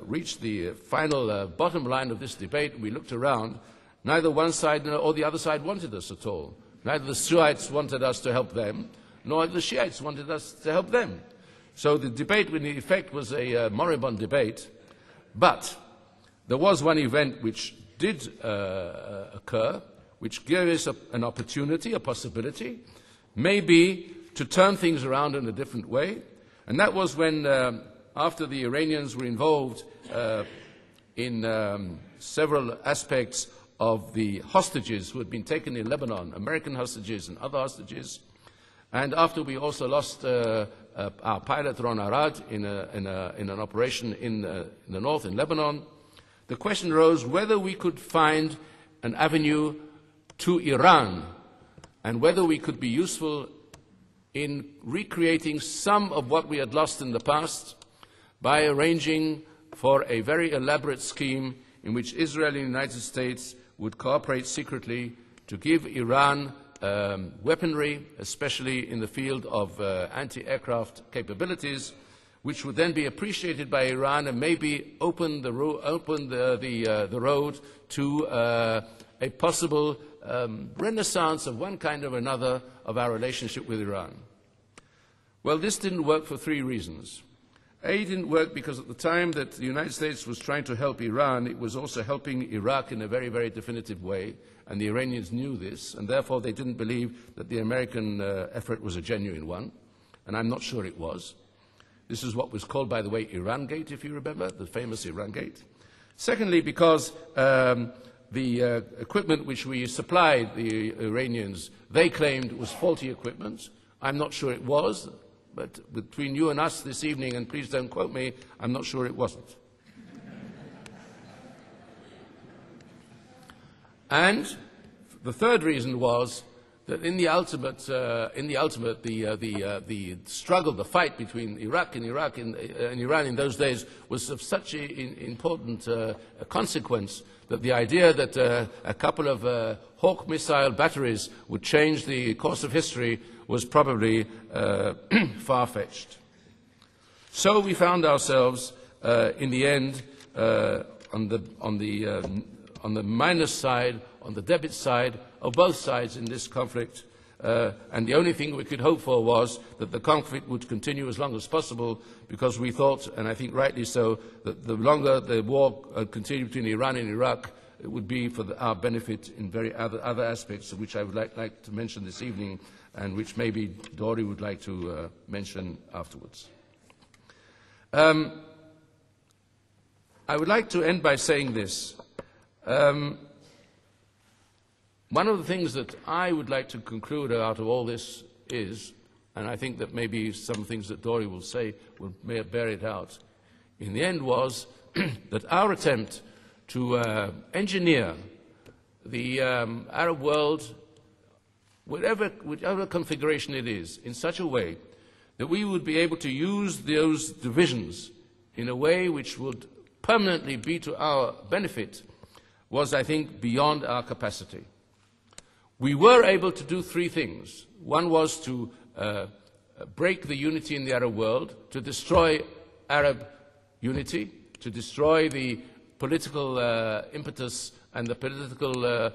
reached the final bottom line of this debate, we looked around, neither one side or the other side wanted us at all. Neither the Shiites wanted us to help them, nor the Shiites wanted us to help them. So the debate, in effect, was a moribund debate. But there was one event which did occur, which gave us an opportunity, a possibility, maybe to turn things around in a different way. And that was when, after the Iranians were involved in several aspects of the hostages who had been taken in Lebanon, American hostages and other hostages, and after we also lost our pilot Ron Arad in an operation in the north, in Lebanon, the question arose whether we could find an avenue to Iran and whether we could be useful in recreating some of what we had lost in the past by arranging for a very elaborate scheme in which Israel and the United States would cooperate secretly to give Iran weaponry, especially in the field of anti-aircraft capabilities, which would then be appreciated by Iran and maybe open the road to a possible renaissance of one kind or another of our relationship with Iran. Well, this didn't work for three reasons. A, it didn't work because at the time that the United States was trying to help Iran, it was also helping Iraq in a very, very definitive way, and the Iranians knew this, and therefore they didn't believe that the American effort was a genuine one, and I'm not sure it was. This is what was called, by the way, Iran-gate, if you remember, the famous Iran-gate. Secondly, because the equipment which we supplied the Iranians, they claimed was faulty equipment. I'm not sure it was, but between you and us this evening, and please don't quote me, I'm not sure it wasn't. And the third reason was that in the ultimate, the struggle, the fight between Iraq and Iran in those days was of such an important consequence that the idea that a couple of Hawk missile batteries would change the course of history was probably far-fetched. So we found ourselves, in the end, on the minus side, on the debit side of both sides in this conflict, and the only thing we could hope for was that the conflict would continue as long as possible, because we thought, and I think rightly so, that the longer the war continued between Iran and Iraq, it would be for our benefit in very other aspects, which I would like to mention this evening, and which maybe Dory would like to mention afterwards. I would like to end by saying this. One of the things that I would like to conclude out of all this is, and I think that maybe some things that Dory will say will bear it out, in the end was that our attempt to engineer the Arab world, whatever configuration it is, in such a way that we would be able to use those divisions in a way which would permanently be to our benefit was, I think, beyond our capacity. We were able to do three things. One was to break the unity in the Arab world, to destroy Arab unity, to destroy the political impetus and the political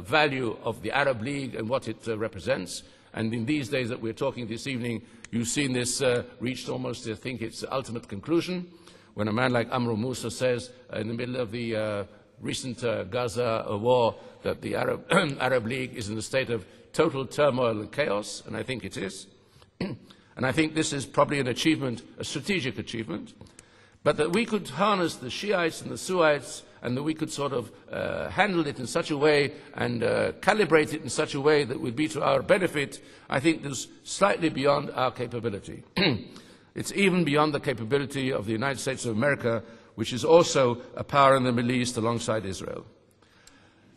value of the Arab League and what it represents. And in these days that we're talking this evening, you've seen this reached almost, I think, its ultimate conclusion, when a man like Amr Moussa says in the middle of the recent Gaza war that the Arab League is in a state of total turmoil and chaos, and I think it is. And I think this is probably an achievement, a strategic achievement, but that we could harness the Shiites and the Sunnites, and that we could sort of handle it in such a way and calibrate it in such a way that would be to our benefit, I think is slightly beyond our capability. It's even beyond the capability of the United States of America, which is also a power in the Middle East alongside Israel.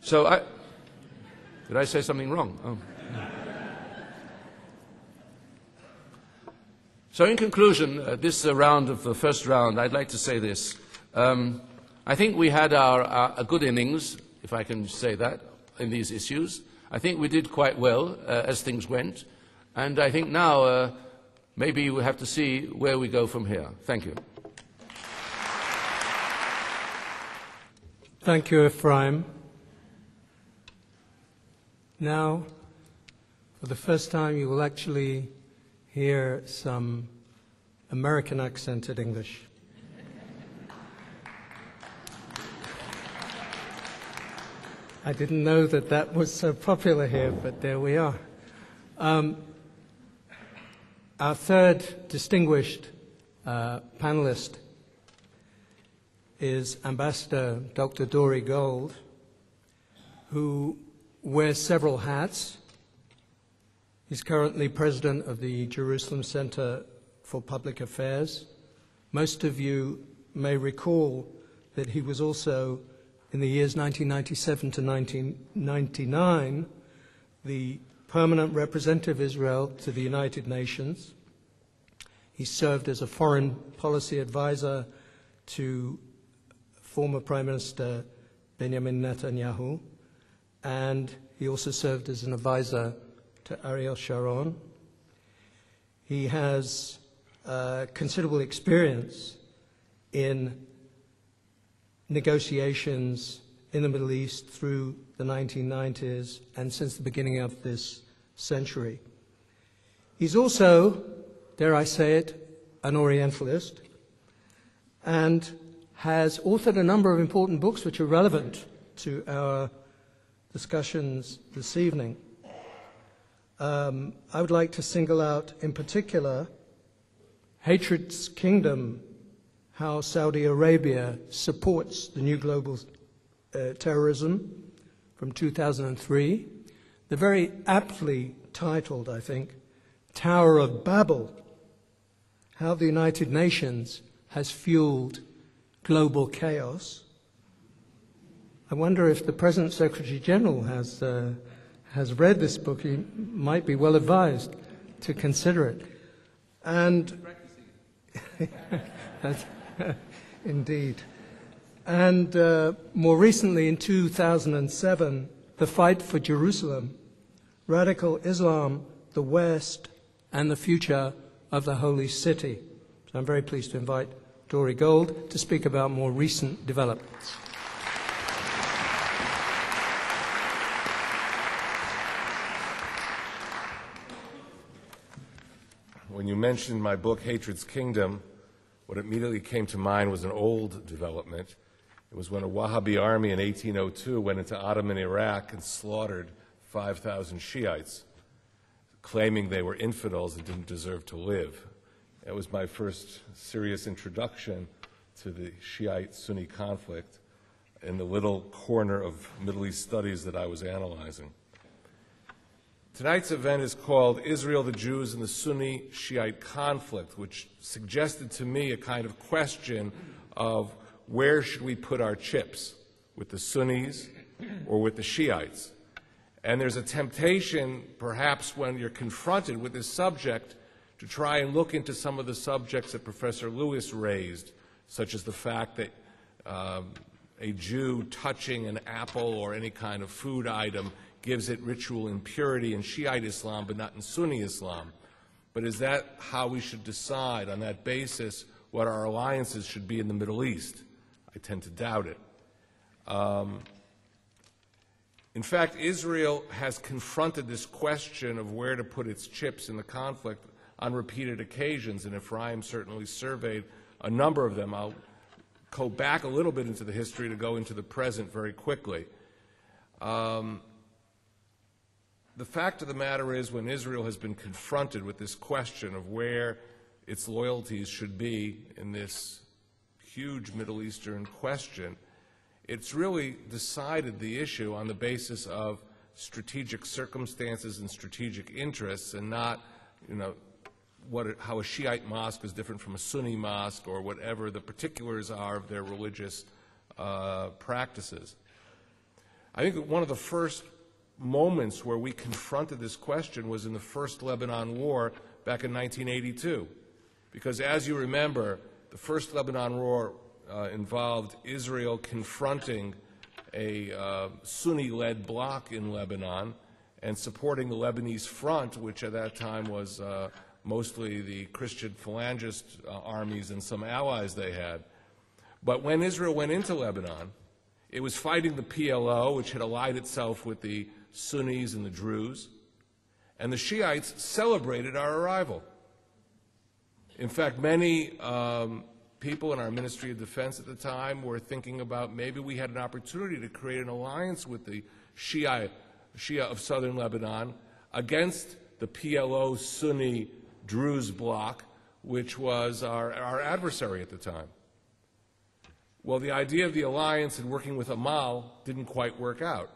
So did I say something wrong? Oh. So in conclusion, this round of the first round, I'd like to say this. I think we had a good innings, if I can say that, in these issues. I think we did quite well as things went. And I think now maybe we have to see where we go from here. Thank you. Thank you, Ephraim. Now, for the first time, you will actually hear some American accented English. I didn't know that that was so popular here, but there we are. Our third distinguished panelist is Ambassador Dr. Dory Gold, who wears several hats. He's currently president of the Jerusalem Center for Public Affairs. Most of you may recall that he was also, in the years 1997 to 1999, the permanent representative of Israel to the United Nations. He served as a foreign policy advisor to former Prime Minister Benjamin Netanyahu, and he also served as an advisor to Ariel Sharon. He has considerable experience in negotiations in the Middle East through the 1990s and since the beginning of this century. He's also, dare I say it, an Orientalist, and has authored a number of important books which are relevant to our discussions this evening. I would like to single out in particular Hatred's Kingdom, how Saudi Arabia supports the new global terrorism, from 2003. The very aptly titled, I think, Tower of Babel, how the United Nations has fueled global chaos. I wonder if the present Secretary General has read this book. He might be well advised to consider it. And indeed. And more recently, in 2007, The Fight for Jerusalem, Radical Islam, the West, and the Future of the Holy City. So I'm very pleased to invite Dory Gold to speak about more recent developments. When you mentioned my book, Hatred's Kingdom, what immediately came to mind was an old development. It was when a Wahhabi army in 1802 went into Ottoman Iraq and slaughtered 5,000 Shiites, claiming they were infidels and didn't deserve to live. That was my first serious introduction to the Shiite-Sunni conflict in the little corner of Middle East studies that I was analyzing. Tonight's event is called Israel, the Jews, and the Sunni-Shiite conflict, which suggested to me a kind of question of where should we put our chips, with the Sunnis or with the Shiites? And there's a temptation, perhaps when you're confronted with this subject, to try and look into some of the subjects that Professor Lewis raised, such as the fact that a Jew touching an apple or any kind of food item gives it ritual impurity in Shiite Islam, but not in Sunni Islam. But is that how we should decide, on that basis, what our alliances should be in the Middle East? I tend to doubt it. In fact, Israel has confronted this question of where to put its chips in the conflict on repeated occasions, and Ephraim certainly surveyed a number of them. I'll go back a little bit into the history to go into the present very quickly. The fact of the matter is, when Israel has been confronted with this question of where its loyalties should be in this huge Middle Eastern question, it's really decided the issue on the basis of strategic circumstances and strategic interests, and not, how a Shiite mosque is different from a Sunni mosque, or whatever the particulars are of their religious practices. I think that one of the first moments where we confronted this question was in the First Lebanon War back in 1982. Because as you remember, the First Lebanon War involved Israel confronting a Sunni-led bloc in Lebanon and supporting the Lebanese Front, which at that time was mostly the Christian Phalangist armies and some allies they had. But when Israel went into Lebanon, it was fighting the PLO, which had allied itself with the Sunnis and the Druze, and the Shiites celebrated our arrival. In fact, many people in our Ministry of Defense at the time were thinking about maybe we had an opportunity to create an alliance with the Shia of southern Lebanon against the PLO Sunni Druze bloc, which was our adversary at the time. Well, the idea of the alliance and working with Amal didn't quite work out,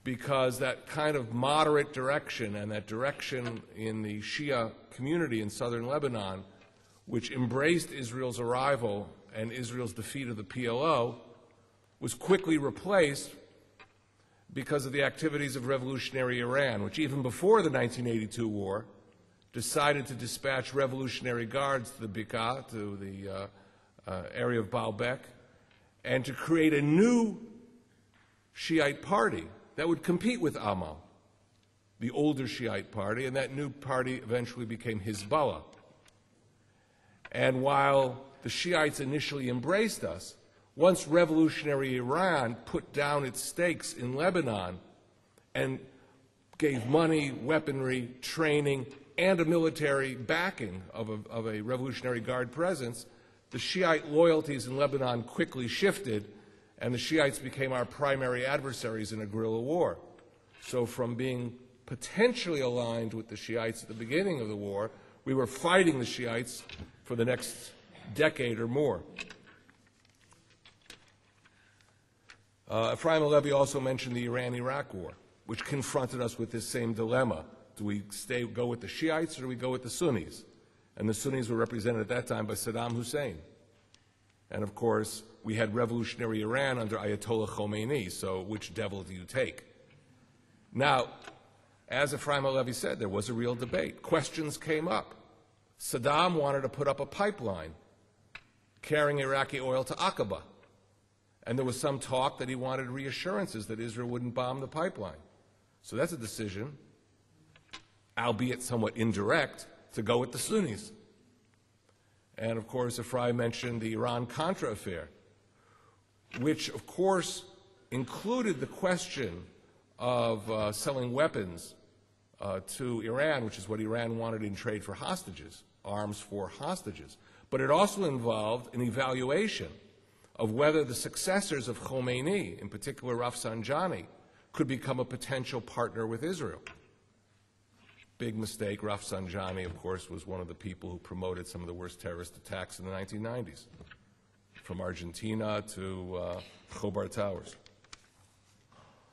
because that kind of moderate direction and that direction in the Shia community in southern Lebanon, which embraced Israel's arrival and Israel's defeat of the PLO, was quickly replaced because of the activities of revolutionary Iran, which even before the 1982 war decided to dispatch revolutionary guards to the Bekaa, to the area of Baalbek, and to create a new Shiite party that would compete with Amal, the older Shiite party, and that new party eventually became Hezbollah. And while the Shiites initially embraced us, once revolutionary Iran put down its stakes in Lebanon and gave money, weaponry, training, and a military backing of a Revolutionary Guard presence, the Shiite loyalties in Lebanon quickly shifted, and the Shiites became our primary adversaries in a guerrilla war. So from being potentially aligned with the Shiites at the beginning of the war, we were fighting the Shiites for the next decade or more. Ephraim Halevi also mentioned the Iran-Iraq war, which confronted us with this same dilemma. Do we go with the Shiites or do we go with the Sunnis? And the Sunnis were represented at that time by Saddam Hussein. And of course, we had revolutionary Iran under Ayatollah Khomeini, so which devil do you take? Now, as Ephraim Halevi said, there was a real debate. Questions came up. Saddam wanted to put up a pipeline carrying Iraqi oil to Aqaba. And there was some talk that he wanted reassurances that Israel wouldn't bomb the pipeline. So that's a decision, albeit somewhat indirect, to go with the Sunnis. And of course, Ephraim mentioned the Iran-Contra affair, which of course included the question of selling weapons to Iran, which is what Iran wanted in trade for hostages, arms for hostages. But it also involved an evaluation of whether the successors of Khomeini, in particular Rafsanjani, could become a potential partner with Israel. Big mistake. Rafsanjani, of course, was one of the people who promoted some of the worst terrorist attacks in the 1990s, from Argentina to Khobar Towers.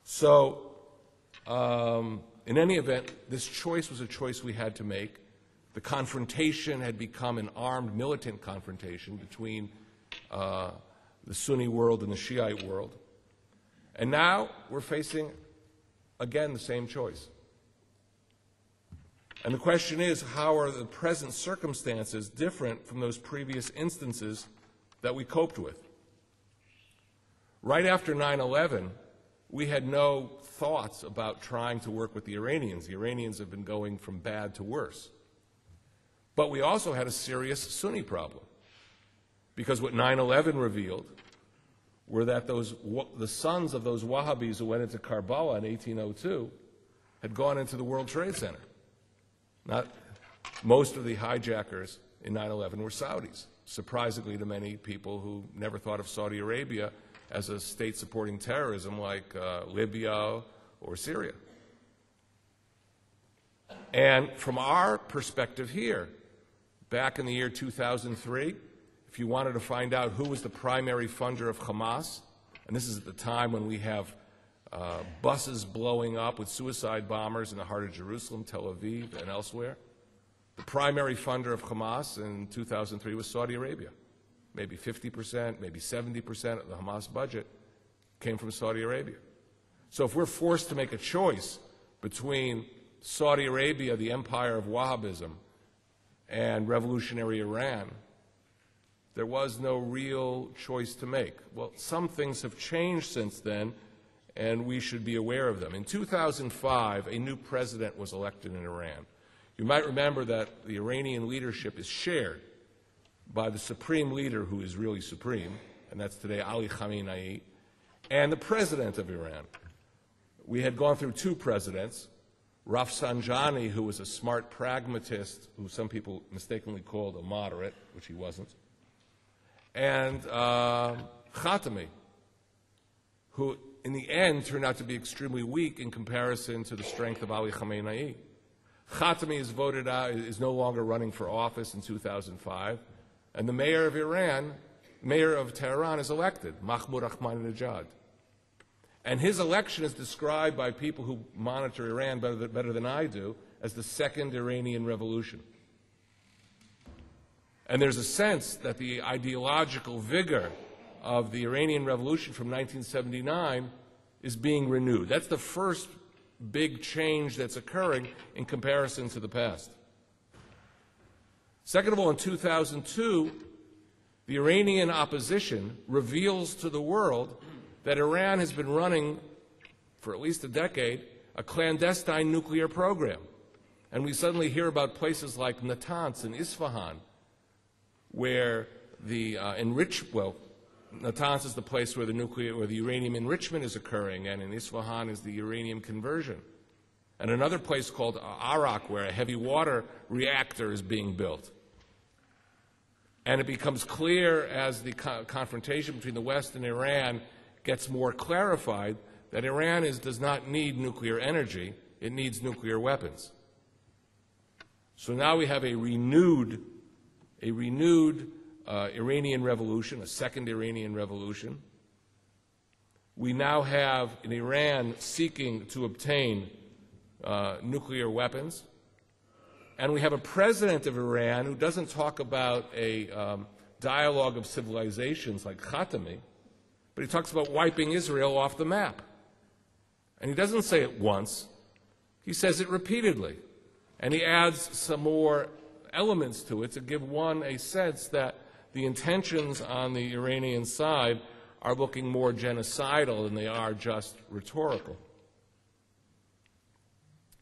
So, in any event, this choice was a choice we had to make. The confrontation had become an armed militant confrontation between the Sunni world and the Shiite world. And now we're facing, again, the same choice. And the question is, how are the present circumstances different from those previous instances that we coped with? Right after 9/11, we had no thoughts about trying to work with the Iranians. The Iranians have been going from bad to worse. But we also had a serious Sunni problem, because what 9/11 revealed were that the sons of those Wahhabis who went into Karbala in 1802 had gone into the World Trade Center. Most of the hijackers in 9/11 were Saudis, surprisingly to many people who never thought of Saudi Arabia as a state supporting terrorism like Libya or Syria. And from our perspective here, back in the year 2003, if you wanted to find out who was the primary funder of Hamas, and this is at the time when we have buses blowing up with suicide bombers in the heart of Jerusalem, Tel Aviv, and elsewhere, the primary funder of Hamas in 2003 was Saudi Arabia. Maybe 50%, maybe 70% of the Hamas budget came from Saudi Arabia. So if we're forced to make a choice between Saudi Arabia, the empire of Wahhabism, and revolutionary Iran, there was no real choice to make. Well, some things have changed since then, and we should be aware of them. In 2005, a new president was elected in Iran. You might remember that the Iranian leadership is shared by the supreme leader, who is really supreme, and that's today Ali Khamenei, and the president of Iran. We had gone through two presidents, Rafsanjani, who was a smart pragmatist, who some people mistakenly called a moderate, which he wasn't, and Khatami, who in the end turned out to be extremely weak in comparison to the strength of Ali Khamenei. Khatami is voted out, is no longer running for office in 2005, and the mayor of Iran, mayor of Tehran, is elected, Mahmoud Ahmadinejad. And his election is described by people who monitor Iran better than I do as the second Iranian revolution. And there's a sense that the ideological vigor of the Iranian Revolution from 1979 is being renewed. That's the first big change that's occurring in comparison to the past. Second of all, in 2002, the Iranian opposition reveals to the world that Iran has been running, for at least a decade, a clandestine nuclear program. And we suddenly hear about places like Natanz and Isfahan, where the Natanz is the place where the uranium enrichment is occurring, and in Isfahan is the uranium conversion. And another place called Arak, where a heavy water reactor is being built. And it becomes clear as the confrontation between the West and Iran gets more clarified that Iran does not need nuclear energy, it needs nuclear weapons. So now we have a renewed Iranian revolution, a second Iranian revolution. We now have an Iran seeking to obtain nuclear weapons. And we have a president of Iran who doesn't talk about a dialogue of civilizations like Khatami, but he talks about wiping Israel off the map. And he doesn't say it once, he says it repeatedly. And he adds some more elements to it to give one a sense that the intentions on the Iranian side are looking more genocidal than they are just rhetorical.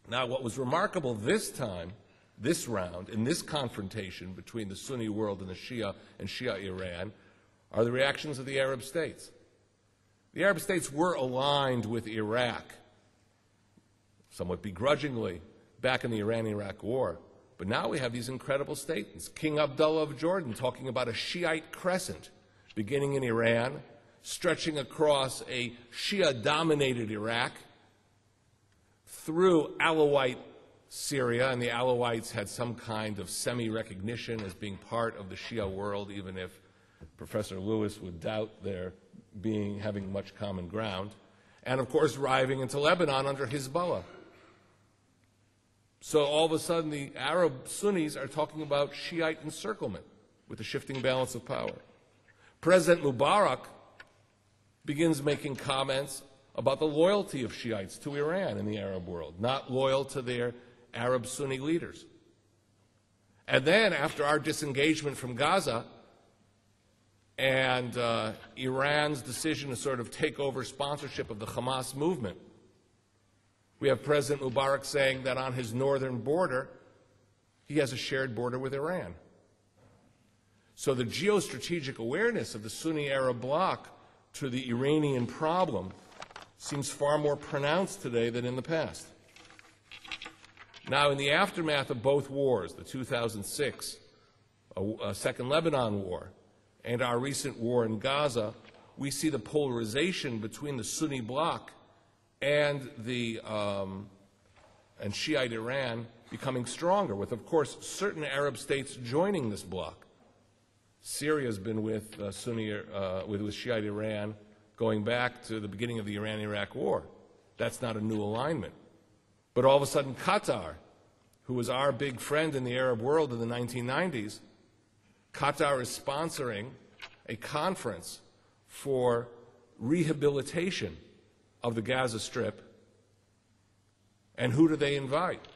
Now, what was remarkable this time, this round, in this confrontation between the Sunni world and the Shia and Shia Iran, are the reactions of the Arab states. The Arab states were aligned with Iraq, somewhat begrudgingly, back in the Iran-Iraq war. But now we have these incredible statements. King Abdullah of Jordan talking about a Shiite crescent beginning in Iran, stretching across a Shia-dominated Iraq, through Alawite Syria, and the Alawites had some kind of semi-recognition as being part of the Shia world, even if Professor Lewis would doubt their having much common ground, and of course arriving into Lebanon under Hezbollah. So all of a sudden the Arab Sunnis are talking about Shiite encirclement with the shifting balance of power. President Mubarak begins making comments about the loyalty of Shiites to Iran in the Arab world, not loyal to their Arab Sunni leaders. And then, after our disengagement from Gaza and Iran's decision to sort of take over sponsorship of the Hamas movement, we have President Mubarak saying that on his northern border, he has a shared border with Iran. So the geostrategic awareness of the Sunni Arab bloc to the Iranian problem seems far more pronounced today than in the past. Now, in the aftermath of both wars, the 2006 Second Lebanon War and our recent war in Gaza, we see the polarization between the Sunni bloc and Shiite Iran becoming stronger, with, of course, certain Arab states joining this bloc. Syria's been with Shiite Iran going back to the beginning of the Iran-Iraq war. That's not a new alignment. But all of a sudden, Qatar, who was our big friend in the Arab world in the 1990s, Qatar is sponsoring a conference for rehabilitation of the Gaza Strip. And who do they invite?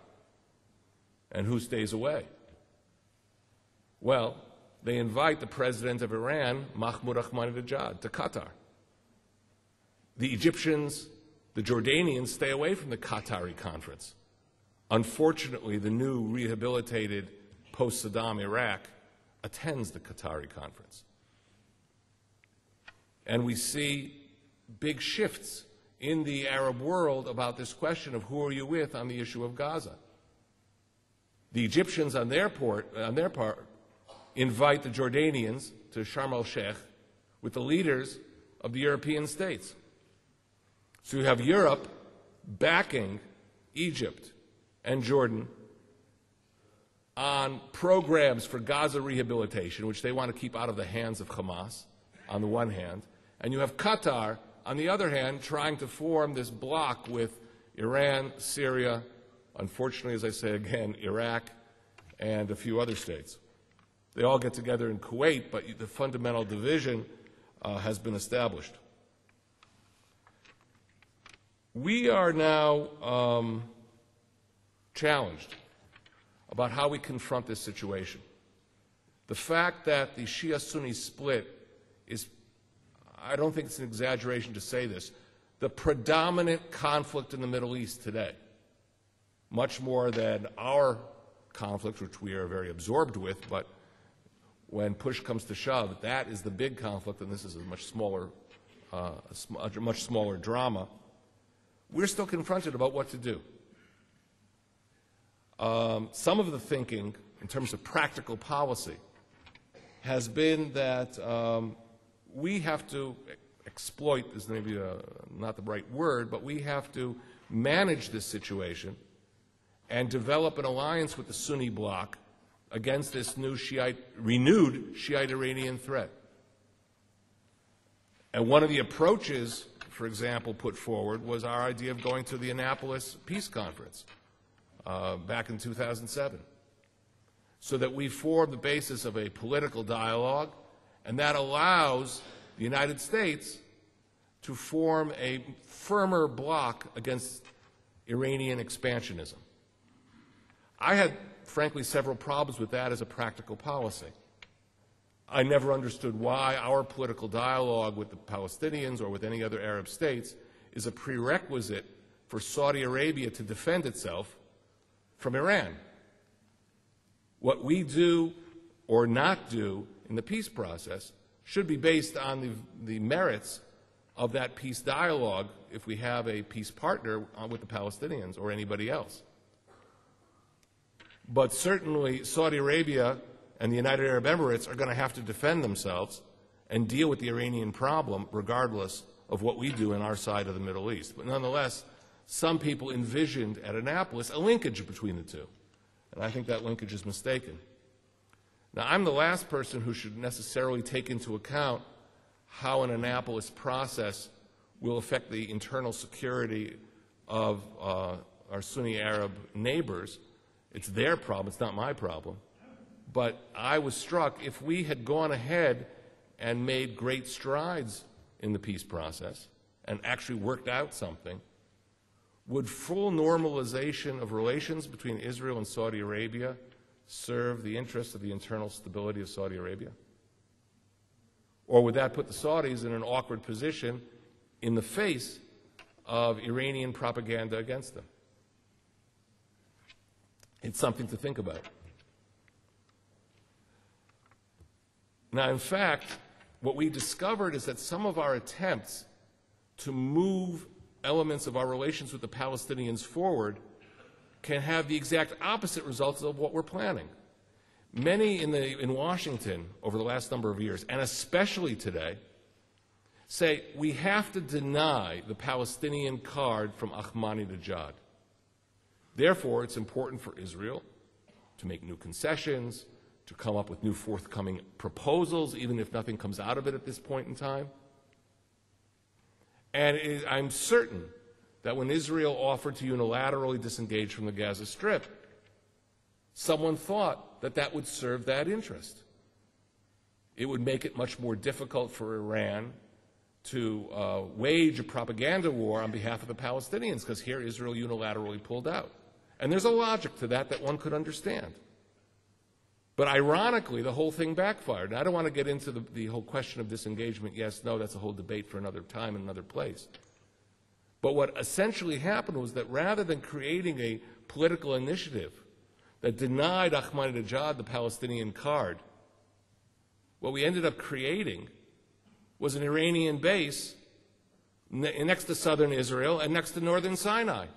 And who stays away? Well, they invite the president of Iran, Mahmoud Ahmadinejad, to Qatar. The Egyptians, the Jordanians stay away from the Qatari conference. Unfortunately, the new rehabilitated post-Saddam Iraq attends the Qatari conference. And we see big shifts in the Arab world about this question of who are you with on the issue of Gaza. The Egyptians, on their part, invite the Jordanians to Sharm el-Sheikh with the leaders of the European states. So you have Europe backing Egypt and Jordan on programs for Gaza rehabilitation, which they want to keep out of the hands of Hamas, on the one hand, and you have Qatar, on the other hand, trying to form this bloc with Iran, Syria, unfortunately, as I say again, Iraq, and a few other states. They all get together in Kuwait, but the fundamental division has been established. We are now challenged about how we confront this situation. The fact that the Shia-Sunni split is, I don't think it's an exaggeration to say this, the predominant conflict in the Middle East today, much more than our conflict, which we are very absorbed with, but when push comes to shove, that is the big conflict, and this is a much smaller drama, we're still confronted about what to do. Some of the thinking, in terms of practical policy, has been that we have to exploit, is maybe not the right word, but we have to manage this situation and develop an alliance with the Sunni bloc against this new renewed Shiite Iranian threat. And one of the approaches, for example, put forward was our idea of going to the Annapolis Peace Conference back in 2007, so that we form the basis of a political dialogue, and that allows the United States to form a firmer bloc against Iranian expansionism. I had, frankly, several problems with that as a practical policy. I never understood why our political dialogue with the Palestinians or with any other Arab states is a prerequisite for Saudi Arabia to defend itself from Iran. What we do or not do in the peace process should be based on the merits of that peace dialogue if we have a peace partner with the Palestinians or anybody else. But certainly Saudi Arabia and the United Arab Emirates are going to have to defend themselves and deal with the Iranian problem regardless of what we do in our side of the Middle East. But nonetheless, some people envisioned at Annapolis a linkage between the two. And I think that linkage is mistaken. Now, I'm the last person who should necessarily take into account how an Annapolis process will affect the internal security of our Sunni Arab neighbors. It's their problem, it's not my problem. But I was struck, if we had gone ahead and made great strides in the peace process and actually worked out something, would full normalization of relations between Israel and Saudi Arabia serve the interests of the internal stability of Saudi Arabia? Or would that put the Saudis in an awkward position in the face of Iranian propaganda against them? It's something to think about. Now, in fact, what we discovered is that some of our attempts to move elements of our relations with the Palestinians forward can have the exact opposite results of what we're planning. Many in Washington over the last number of years, and especially today, say we have to deny the Palestinian card from Ahmadinejad. Therefore, it's important for Israel to make new concessions, to come up with new forthcoming proposals, even if nothing comes out of it at this point in time. And I'm certain that when Israel offered to unilaterally disengage from the Gaza Strip, someone thought that that would serve that interest. It would make it much more difficult for Iran to wage a propaganda war on behalf of the Palestinians, because here Israel unilaterally pulled out. And there's a logic to that one could understand. But ironically, the whole thing backfired. And I don't want to get into the whole question of disengagement, yes, no, that's a whole debate for another time and another place. But what essentially happened was that rather than creating a political initiative that denied Ahmadinejad the Palestinian card, what we ended up creating was an Iranian base next to southern Israel and next to northern Sinai.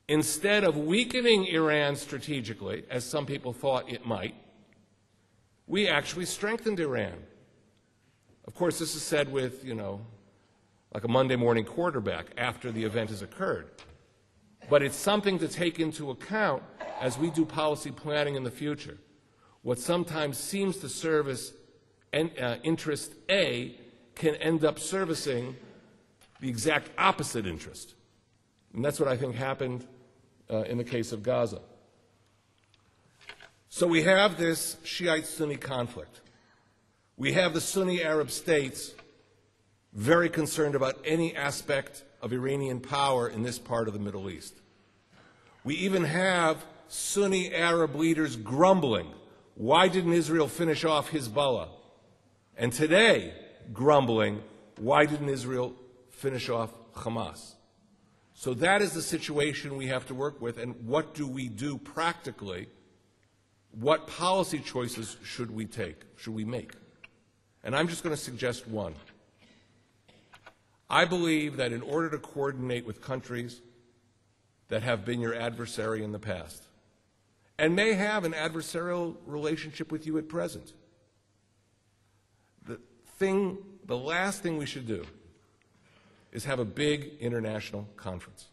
Instead of weakening Iran strategically, as some people thought it might, we actually strengthened Iran. Of course, this is said with, like a Monday morning quarterback after the event has occurred. But it's something to take into account as we do policy planning in the future. What sometimes seems to service interest A can end up servicing the exact opposite interest. And that's what I think happened in the case of Gaza. So we have this Shiite-Sunni conflict. We have the Sunni Arab states very concerned about any aspect of Iranian power in this part of the Middle East. We even have Sunni Arab leaders grumbling, why didn't Israel finish off Hezbollah? And today, grumbling, why didn't Israel finish off Hamas? So that is the situation we have to work with, and what do we do practically what policy choices should we make? And I'm just going to suggest one. I believe that in order to coordinate with countries that have been your adversary in the past, and may have an adversarial relationship with you at present, the last thing we should do is have a big international conference.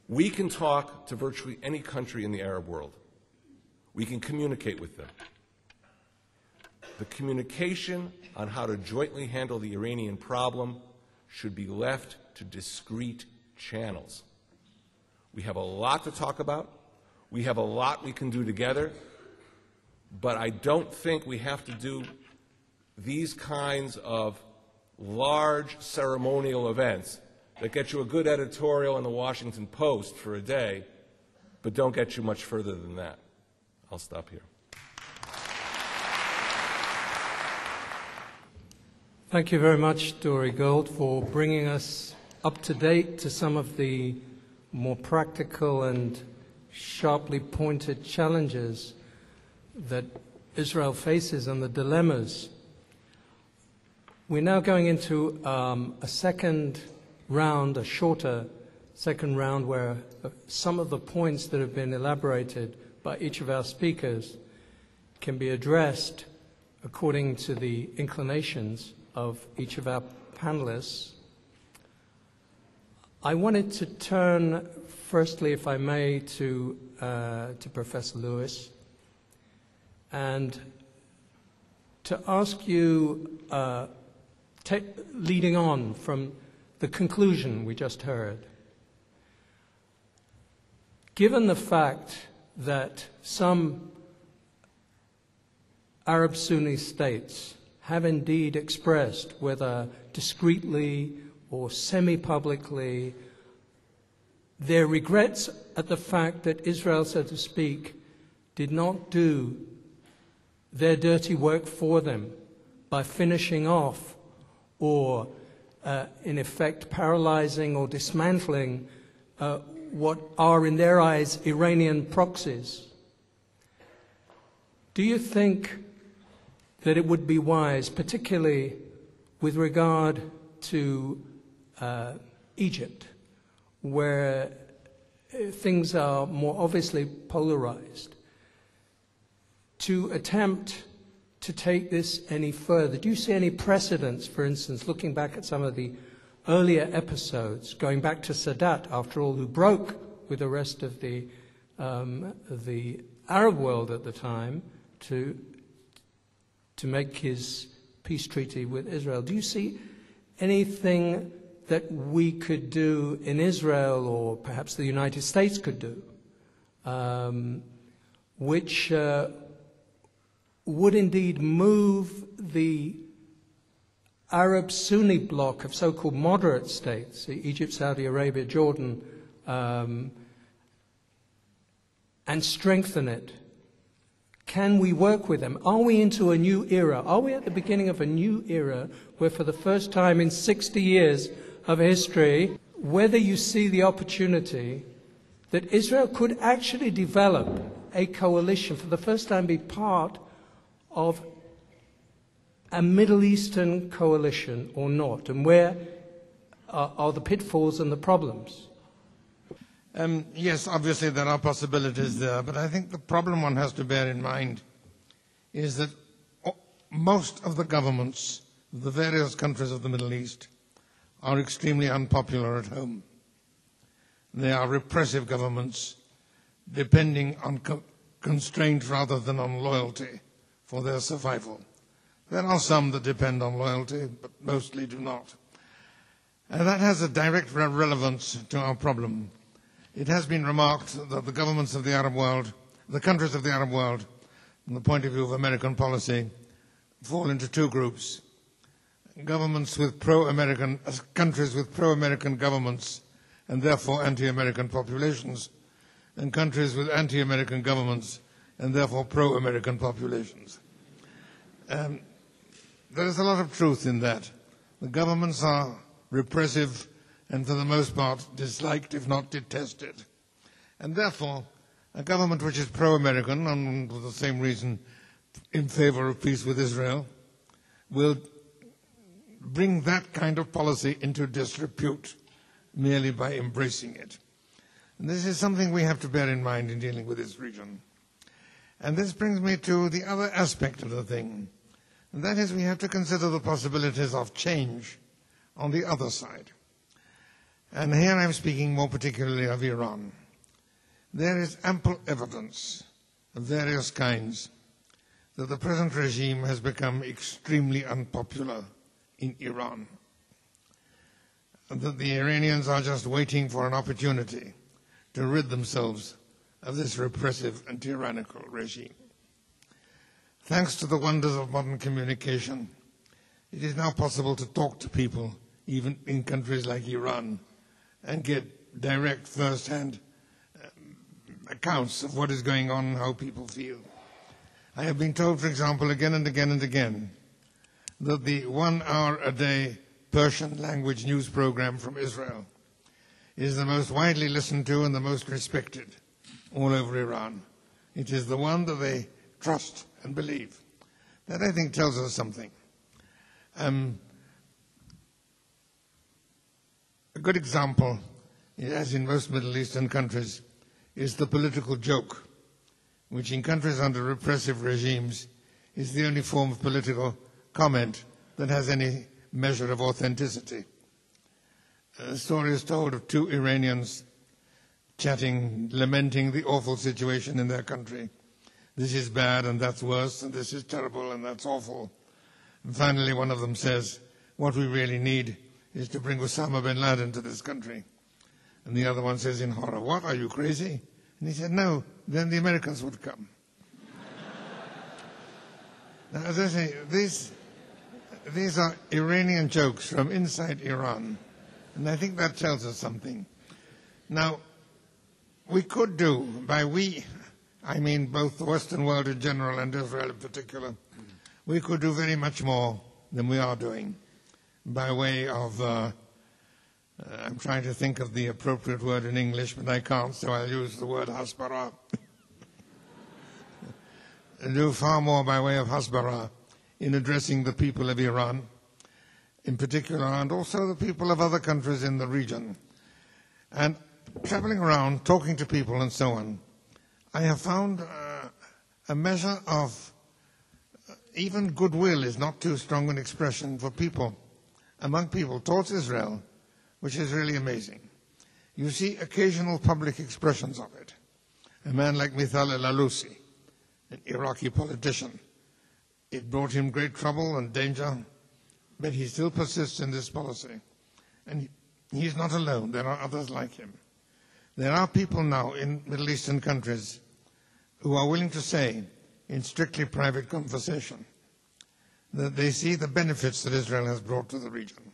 We can talk to virtually any country in the Arab world. We can communicate with them. The communication on how to jointly handle the Iranian problem should be left to discrete channels. We have a lot to talk about. We have a lot we can do together. But I don't think we have to do these kinds of large ceremonial events that get you a good editorial in the Washington Post for a day, but don't get you much further than that. I'll stop here. Thank you very much, Dory Gold, for bringing us up to date to some of the more practical and sharply pointed challenges that Israel faces and the dilemmas. We're now going into a second round, a shorter second round, where some of the points that have been elaborated by each of our speakers can be addressed according to the inclinations of each of our panelists. I wanted to turn, firstly, if I may, to Professor Lewis, and to ask you, leading on from the conclusion we just heard, given the fact that some Arab Sunni states have indeed expressed, whether discreetly or semi-publicly, their regrets at the fact that Israel, so to speak, did not do their dirty work for them by finishing off or, in effect, paralyzing or dismantling what are, in their eyes, Iranian proxies. Do you think that it would be wise, particularly with regard to Egypt, where things are more obviously polarized, to attempt to take this any further? Do you see any precedents, for instance, looking back at some of the earlier episodes, going back to Sadat, after all, who broke with the rest of the Arab world at the time to make his peace treaty with Israel? Do you see anything that we could do in Israel, or perhaps the United States could do, which would indeed move the Arab Sunni bloc of so-called moderate states, Egypt, Saudi Arabia, Jordan, and strengthen it? Can we work with them? Are we into a new era? Are we at the beginning of a new era where for the first time in 60 years of history, whether you see the opportunity that Israel could actually develop a coalition, for the first time be part of a Middle Eastern coalition or not, and where are the pitfalls and the problems? Yes, obviously there are possibilities there, but I think the problem one has to bear in mind is that most of the governments of the various countries of the Middle East are extremely unpopular at home. They are repressive governments depending on constraint rather than on loyalty for their survival. There are some that depend on loyalty, but mostly do not. And that has a direct relevance to our problem. It has been remarked that the governments of the Arab world, the countries of the Arab world, from the point of view of American policy, fall into two groups. Governments with pro-American, countries with pro-American governments and therefore anti-American populations, and countries with anti-American governments and therefore pro-American populations. There is a lot of truth in that. The governments are repressive and for the most part disliked, if not detested. And therefore, a government which is pro-American, and for the same reason in favor of peace with Israel, will bring that kind of policy into disrepute merely by embracing it. And this is something we have to bear in mind in dealing with this region. And this brings me to the other aspect of the thing, and that is we have to consider the possibilities of change on the other side. And here I'm speaking more particularly of Iran. There is ample evidence of various kinds that the present regime has become extremely unpopular in Iran, and that the Iranians are just waiting for an opportunity to rid themselves of this repressive and tyrannical regime. Thanks to the wonders of modern communication, it is now possible to talk to people, even in countries like Iran, and get direct first-hand accounts of what is going on and how people feel. I have been told, for example, again and again and again, that the 1 hour a day Persian language news program from Israel is the most widely listened to and the most respected all over Iran. It is the one that they trust and believe. That, I think, tells us something. A good example, as in most Middle Eastern countries, is the political joke, which in countries under repressive regimes is the only form of political comment that has any measure of authenticity. A story is told of two Iranians chatting, lamenting the awful situation in their country. This is bad and that's worse, and this is terrible and that's awful. And finally one of them says, what we really need is to bring Osama bin Laden to this country. And the other one says in horror, what, are you crazy? And he said, no, then the Americans would come. Now, as I say, these are Iranian jokes from inside Iran, and I think that tells us something. Now, we could do, by we, I mean both the Western world in general and Israel in particular, we could do very much more than we are doing by way of, I'm trying to think of the appropriate word in English, but I can't, so I'll use the word hasbara. Do far more by way of hasbara in addressing the people of Iran in particular, and also the people of other countries in the region. And traveling around, talking to people and so on, I have found a measure of even goodwill is not too strong an expression for people, among people towards Israel, which is really amazing. You see occasional public expressions of it. A man like Vidal al-Alusi, an Iraqi politician, it brought him great trouble and danger, but he still persists in this policy. And he's not alone. There are others like him. There are people now in Middle Eastern countries who are willing to say, in strictly private conversation, that they see the benefits that Israel has brought to the region.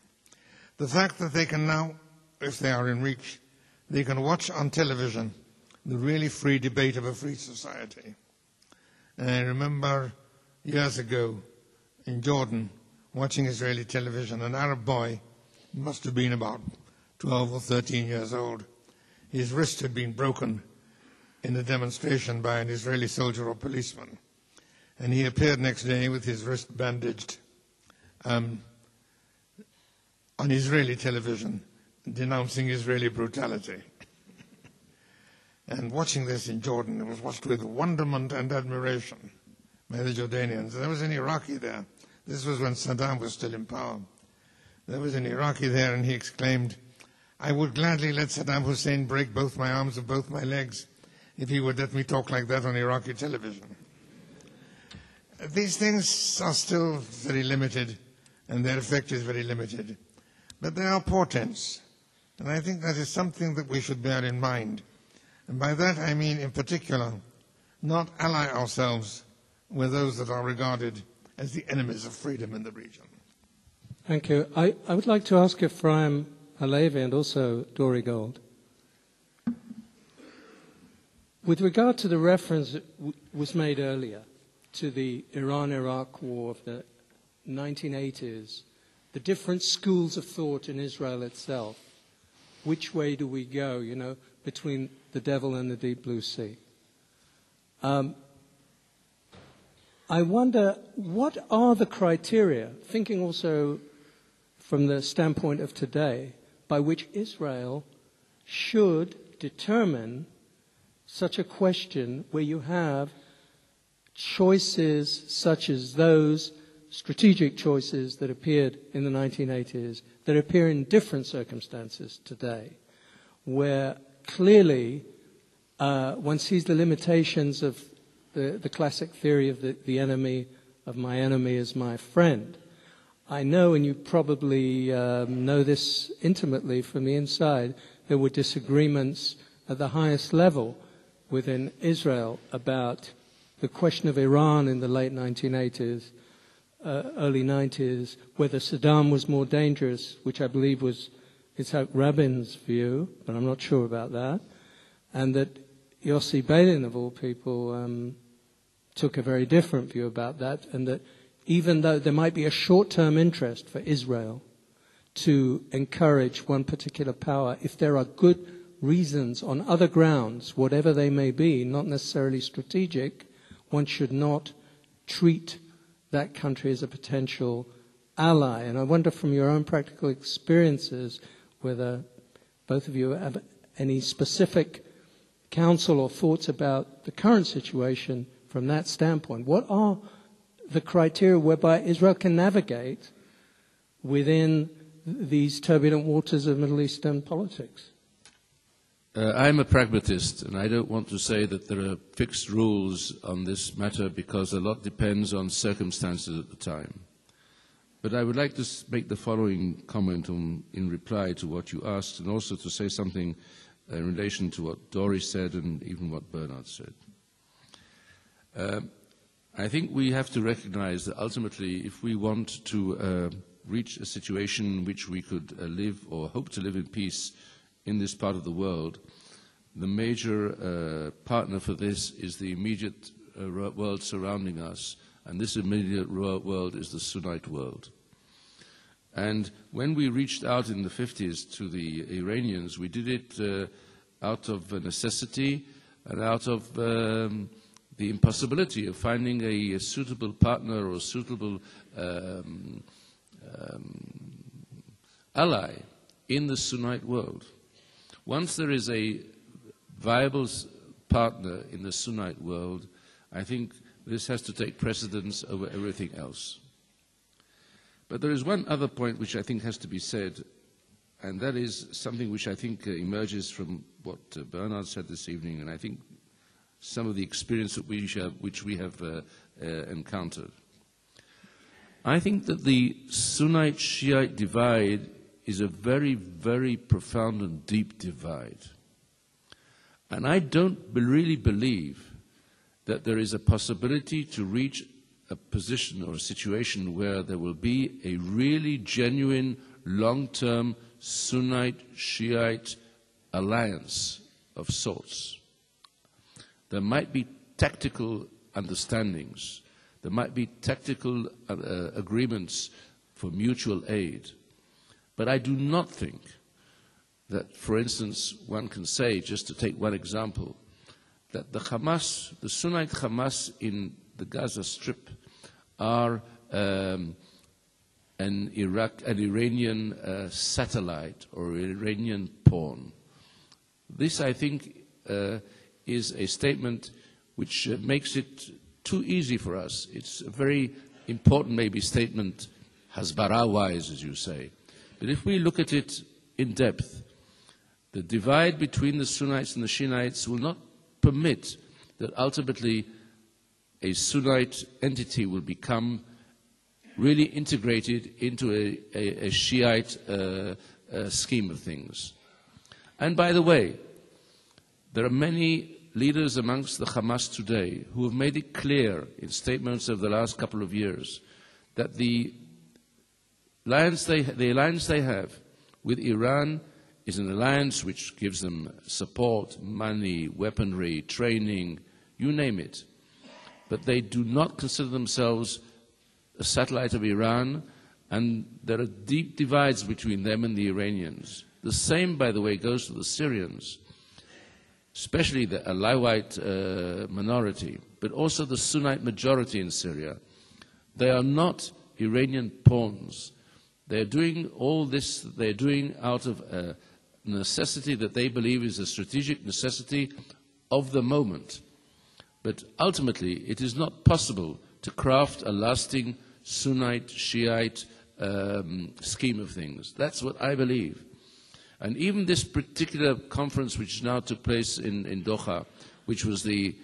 The fact that they can now, if they are in reach, they can watch on television the really free debate of a free society. And I remember years ago in Jordan, watching Israeli television, an Arab boy, must have been about 12 or 13 years old. His wrist had been broken in a demonstration by an Israeli soldier or policeman. And he appeared next day with his wrist bandaged on Israeli television, denouncing Israeli brutality. And watching this in Jordan, it was watched with wonderment and admiration by the Jordanians. There was an Iraqi there. This was when Saddam was still in power. There was an Iraqi there, and he exclaimed, I would gladly let Saddam Hussein break both my arms and both my legs if he would let me talk like that on Iraqi television. These things are still very limited, and their effect is very limited. But they are portents, and I think that is something that we should bear in mind. And by that I mean, in particular, not ally ourselves with those that are regarded as the enemies of freedom in the region. Thank you. I would like to ask Ephraim Halevi and also Dori Gold. With regard to the reference that was made earlier to the Iran-Iraq war of the 1980s, the different schools of thought in Israel itself, which way do we go, between the devil in the deep blue sea. I wonder, what are the criteria, thinking also from the standpoint of today, by which Israel should determine such a question where you have choices such as those strategic choices that appeared in the 1980s, that appear in different circumstances today, where clearly one sees the limitations of the classic theory of the enemy of my enemy is my friend. I know, and you probably know this intimately from the inside, there were disagreements at the highest level within Israel about the question of Iran in the late 1980s, early 90s, whether Saddam was more dangerous, which I believe was Yitzhak Rabin's view, but I'm not sure about that, and that Yossi Beilin, of all people, took a very different view about that, and that even though there might be a short-term interest for Israel to encourage one particular power, if there are good reasons on other grounds, whatever they may be, not necessarily strategic, one should not treat that country as a potential ally. And I wonder from your own practical experiences whether both of you have any specific counsel or thoughts about the current situation from that standpoint. What are the criteria whereby Israel can navigate within these turbulent waters of Middle Eastern politics? I'm a pragmatist, and I don't want to say that there are fixed rules on this matter because a lot depends on circumstances at the time. But I would like to make the following comment in reply to what you asked, and also to say something in relation to what Doris said and even what Bernard said. I think we have to recognize that ultimately, if we want to reach a situation in which we could live or hope to live in peace in this part of the world, the major partner for this is the immediate world surrounding us, and this immediate world is the Sunnite world. And when we reached out in the 50s to the Iranians, we did it out of necessity and out of the impossibility of finding a suitable partner or a suitable ally in the Sunnite world. Once there is a viable partner in the Sunnite world, I think this has to take precedence over everything else. But there is one other point which I think has to be said, and that is something which I think emerges from what Bernard said this evening, and I think some of the experience that which we have encountered. I think that the Sunnite-Shiite divide is a very, very profound and deep divide. And I don't really believe that there is a possibility to reach a position or a situation where there will be a really genuine, long-term Sunnite-Shiite alliance of sorts. There might be tactical understandings. There might be tactical agreements for mutual aid. But I do not think that, for instance, one can say, just to take one example, that the Hamas, the Sunnite Hamas in the Gaza Strip are an Iranian satellite or Iranian pawn. This, I think, is a statement which makes it too easy for us. It's a very important, maybe, statement, Hasbara-wise, as you say. But if we look at it in depth, the divide between the Sunnites and the Shiites will not permit that ultimately a Sunnite entity will become really integrated into a Shiite scheme of things. And by the way, there are many leaders amongst the Hamas today who have made it clear in statements of the last couple of years that the alliance they have with Iran is an alliance which gives them support, money, weaponry, training, you name it. But they do not consider themselves a satellite of Iran, and there are deep divides between them and the Iranians. The same, by the way, goes to the Syrians. especially the Alawite minority, but also the Sunnite majority in Syria, they are not Iranian pawns. They're doing all this, they're doing out of a necessity that they believe is a strategic necessity of the moment. But ultimately, it is not possible to craft a lasting Sunnite, Shiite scheme of things. That's what I believe. And even this particular conference which now took place in Doha, which was the,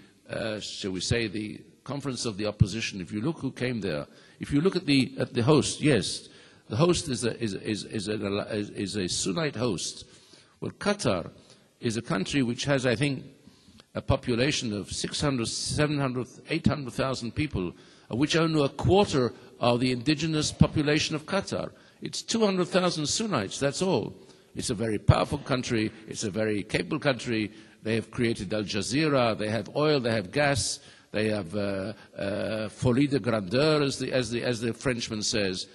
shall we say, the conference of the opposition, if you look who came there, if you look at the host, yes, the host is a Sunnite host. Well, Qatar is a country which has, I think, a population of 600, 700, 800,000 people, of which only a quarter are the indigenous population of Qatar. It's 200,000 Sunnites, that's all. It's a very powerful country. It's a very capable country. They have created Al Jazeera. They have oil. They have gas. They have folie de grandeur, as the Frenchman says.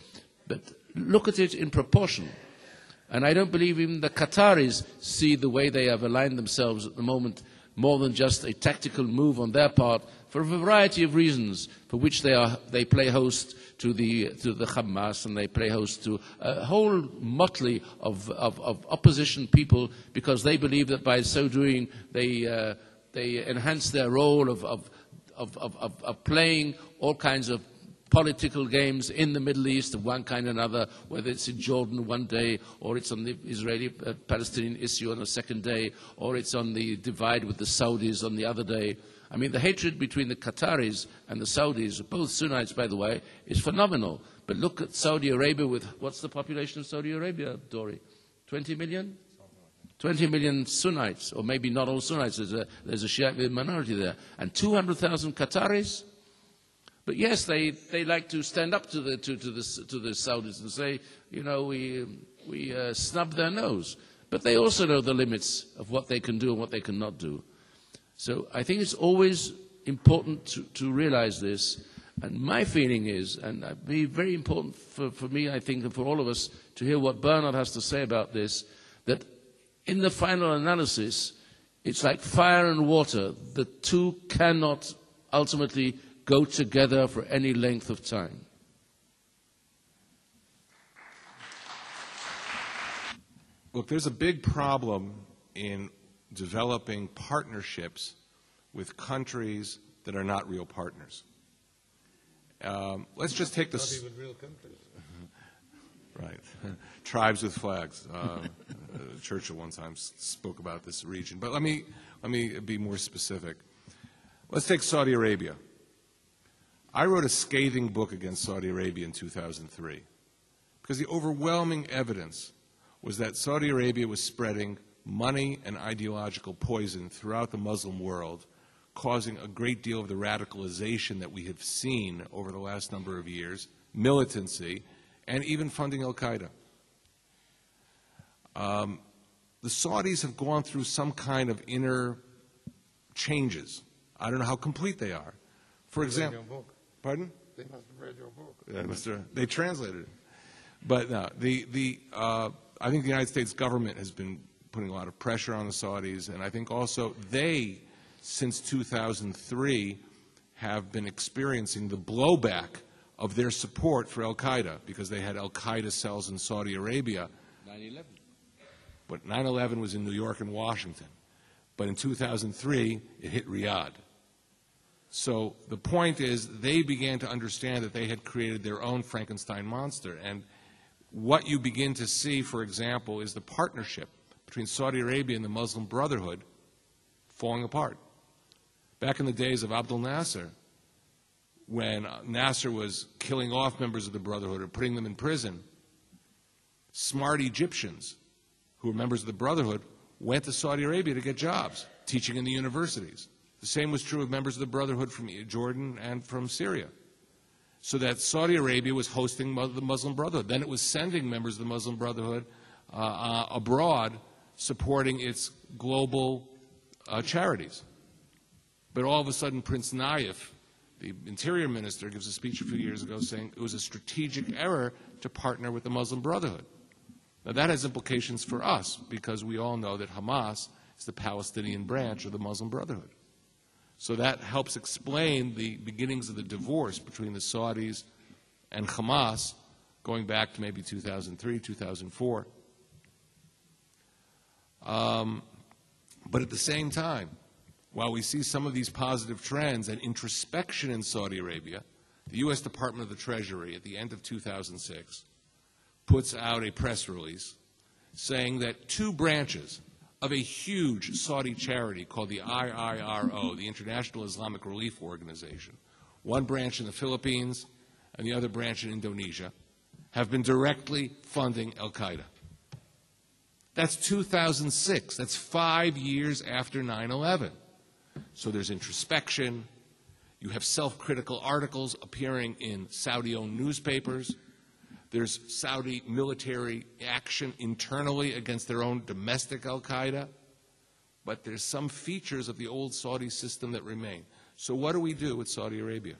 But look at it in proportion. And I don't believe even the Qataris see the way they have aligned themselves at the moment more than just a tactical move on their part for a variety of reasons, for which they play host to the Hamas, and they play host to a whole motley of opposition people, because they believe that by so doing they enhance their role of playing all kinds of political games in the Middle East of one kind or another, whether it's in Jordan one day, or it's on the Israeli-Palestinian issue on the second day, or it's on the divide with the Saudis on the other day. I mean, the hatred between the Qataris and the Saudis, both Sunnites, by the way, is phenomenal. But look at Saudi Arabia with, what's the population of Saudi Arabia, Dory? 20 million? 20 million Sunnites, or maybe not all Sunnites. There's a Shiite minority there. And 200,000 Qataris? But yes, they like to stand up to the Saudis and say, you know, we snub their nose. But they also know the limits of what they can do and what they cannot do. So I think it's always important to realize this. And my feeling is, and it'd be very important for me, I think, and for all of us to hear what Bernard has to say about this, that in the final analysis, it's like fire and water. The two cannot ultimately go together for any length of time. Look, there's a big problem in developing partnerships with countries that are not real partners. Let's just take this. Not even real countries. Right. Tribes with flags. Churchill one time spoke about this region. But let me be more specific. Let's take Saudi Arabia. I wrote a scathing book against Saudi Arabia in 2003 because the overwhelming evidence was that Saudi Arabia was spreading money and ideological poison throughout the Muslim world, causing a great deal of the radicalization that we have seen over the last number of years, militancy, and even funding al-Qaeda. The Saudis have gone through some kind of inner changes. I don't know how complete they are. For example, pardon? They must have read your book. Yeah, they translated it. But no, I think the United States government has been putting a lot of pressure on the Saudis, and I think also they, since 2003, have been experiencing the blowback of their support for al-Qaeda, because they had al-Qaeda cells in Saudi Arabia. 9/11. But 9/11 was in New York and Washington. But in 2003, it hit Riyadh. So the point is, they began to understand that they had created their own Frankenstein monster. And what you begin to see, for example, is the partnership between Saudi Arabia and the Muslim Brotherhood falling apart. Back in the days of Abdel Nasser, when Nasser was killing off members of the Brotherhood or putting them in prison, smart Egyptians who were members of the Brotherhood went to Saudi Arabia to get jobs, teaching in the universities. The same was true of members of the Brotherhood from Jordan and from Syria. So that Saudi Arabia was hosting the Muslim Brotherhood. Then it was sending members of the Muslim Brotherhood abroad, supporting its global charities. But all of a sudden, Prince Nayef, the interior minister, gives a speech a few years ago saying it was a strategic error to partner with the Muslim Brotherhood. Now, that has implications for us, because we all know that Hamas is the Palestinian branch of the Muslim Brotherhood. So that helps explain the beginnings of the divorce between the Saudis and Hamas going back to maybe 2003, 2004. But at the same time, while we see some of these positive trends and introspection in Saudi Arabia, the U.S. Department of the Treasury at the end of 2006 puts out a press release saying that two branches of a huge Saudi charity called the IIRO, the International Islamic Relief Organization, one branch in the Philippines and the other branch in Indonesia, have been directly funding al-Qaeda. That's 2006. That's 5 years after 9/11. So there's introspection. You have self-critical articles appearing in Saudi-owned newspapers. There's Saudi military action internally against their own domestic al-Qaeda. But there's some features of the old Saudi system that remain. So what do we do with Saudi Arabia?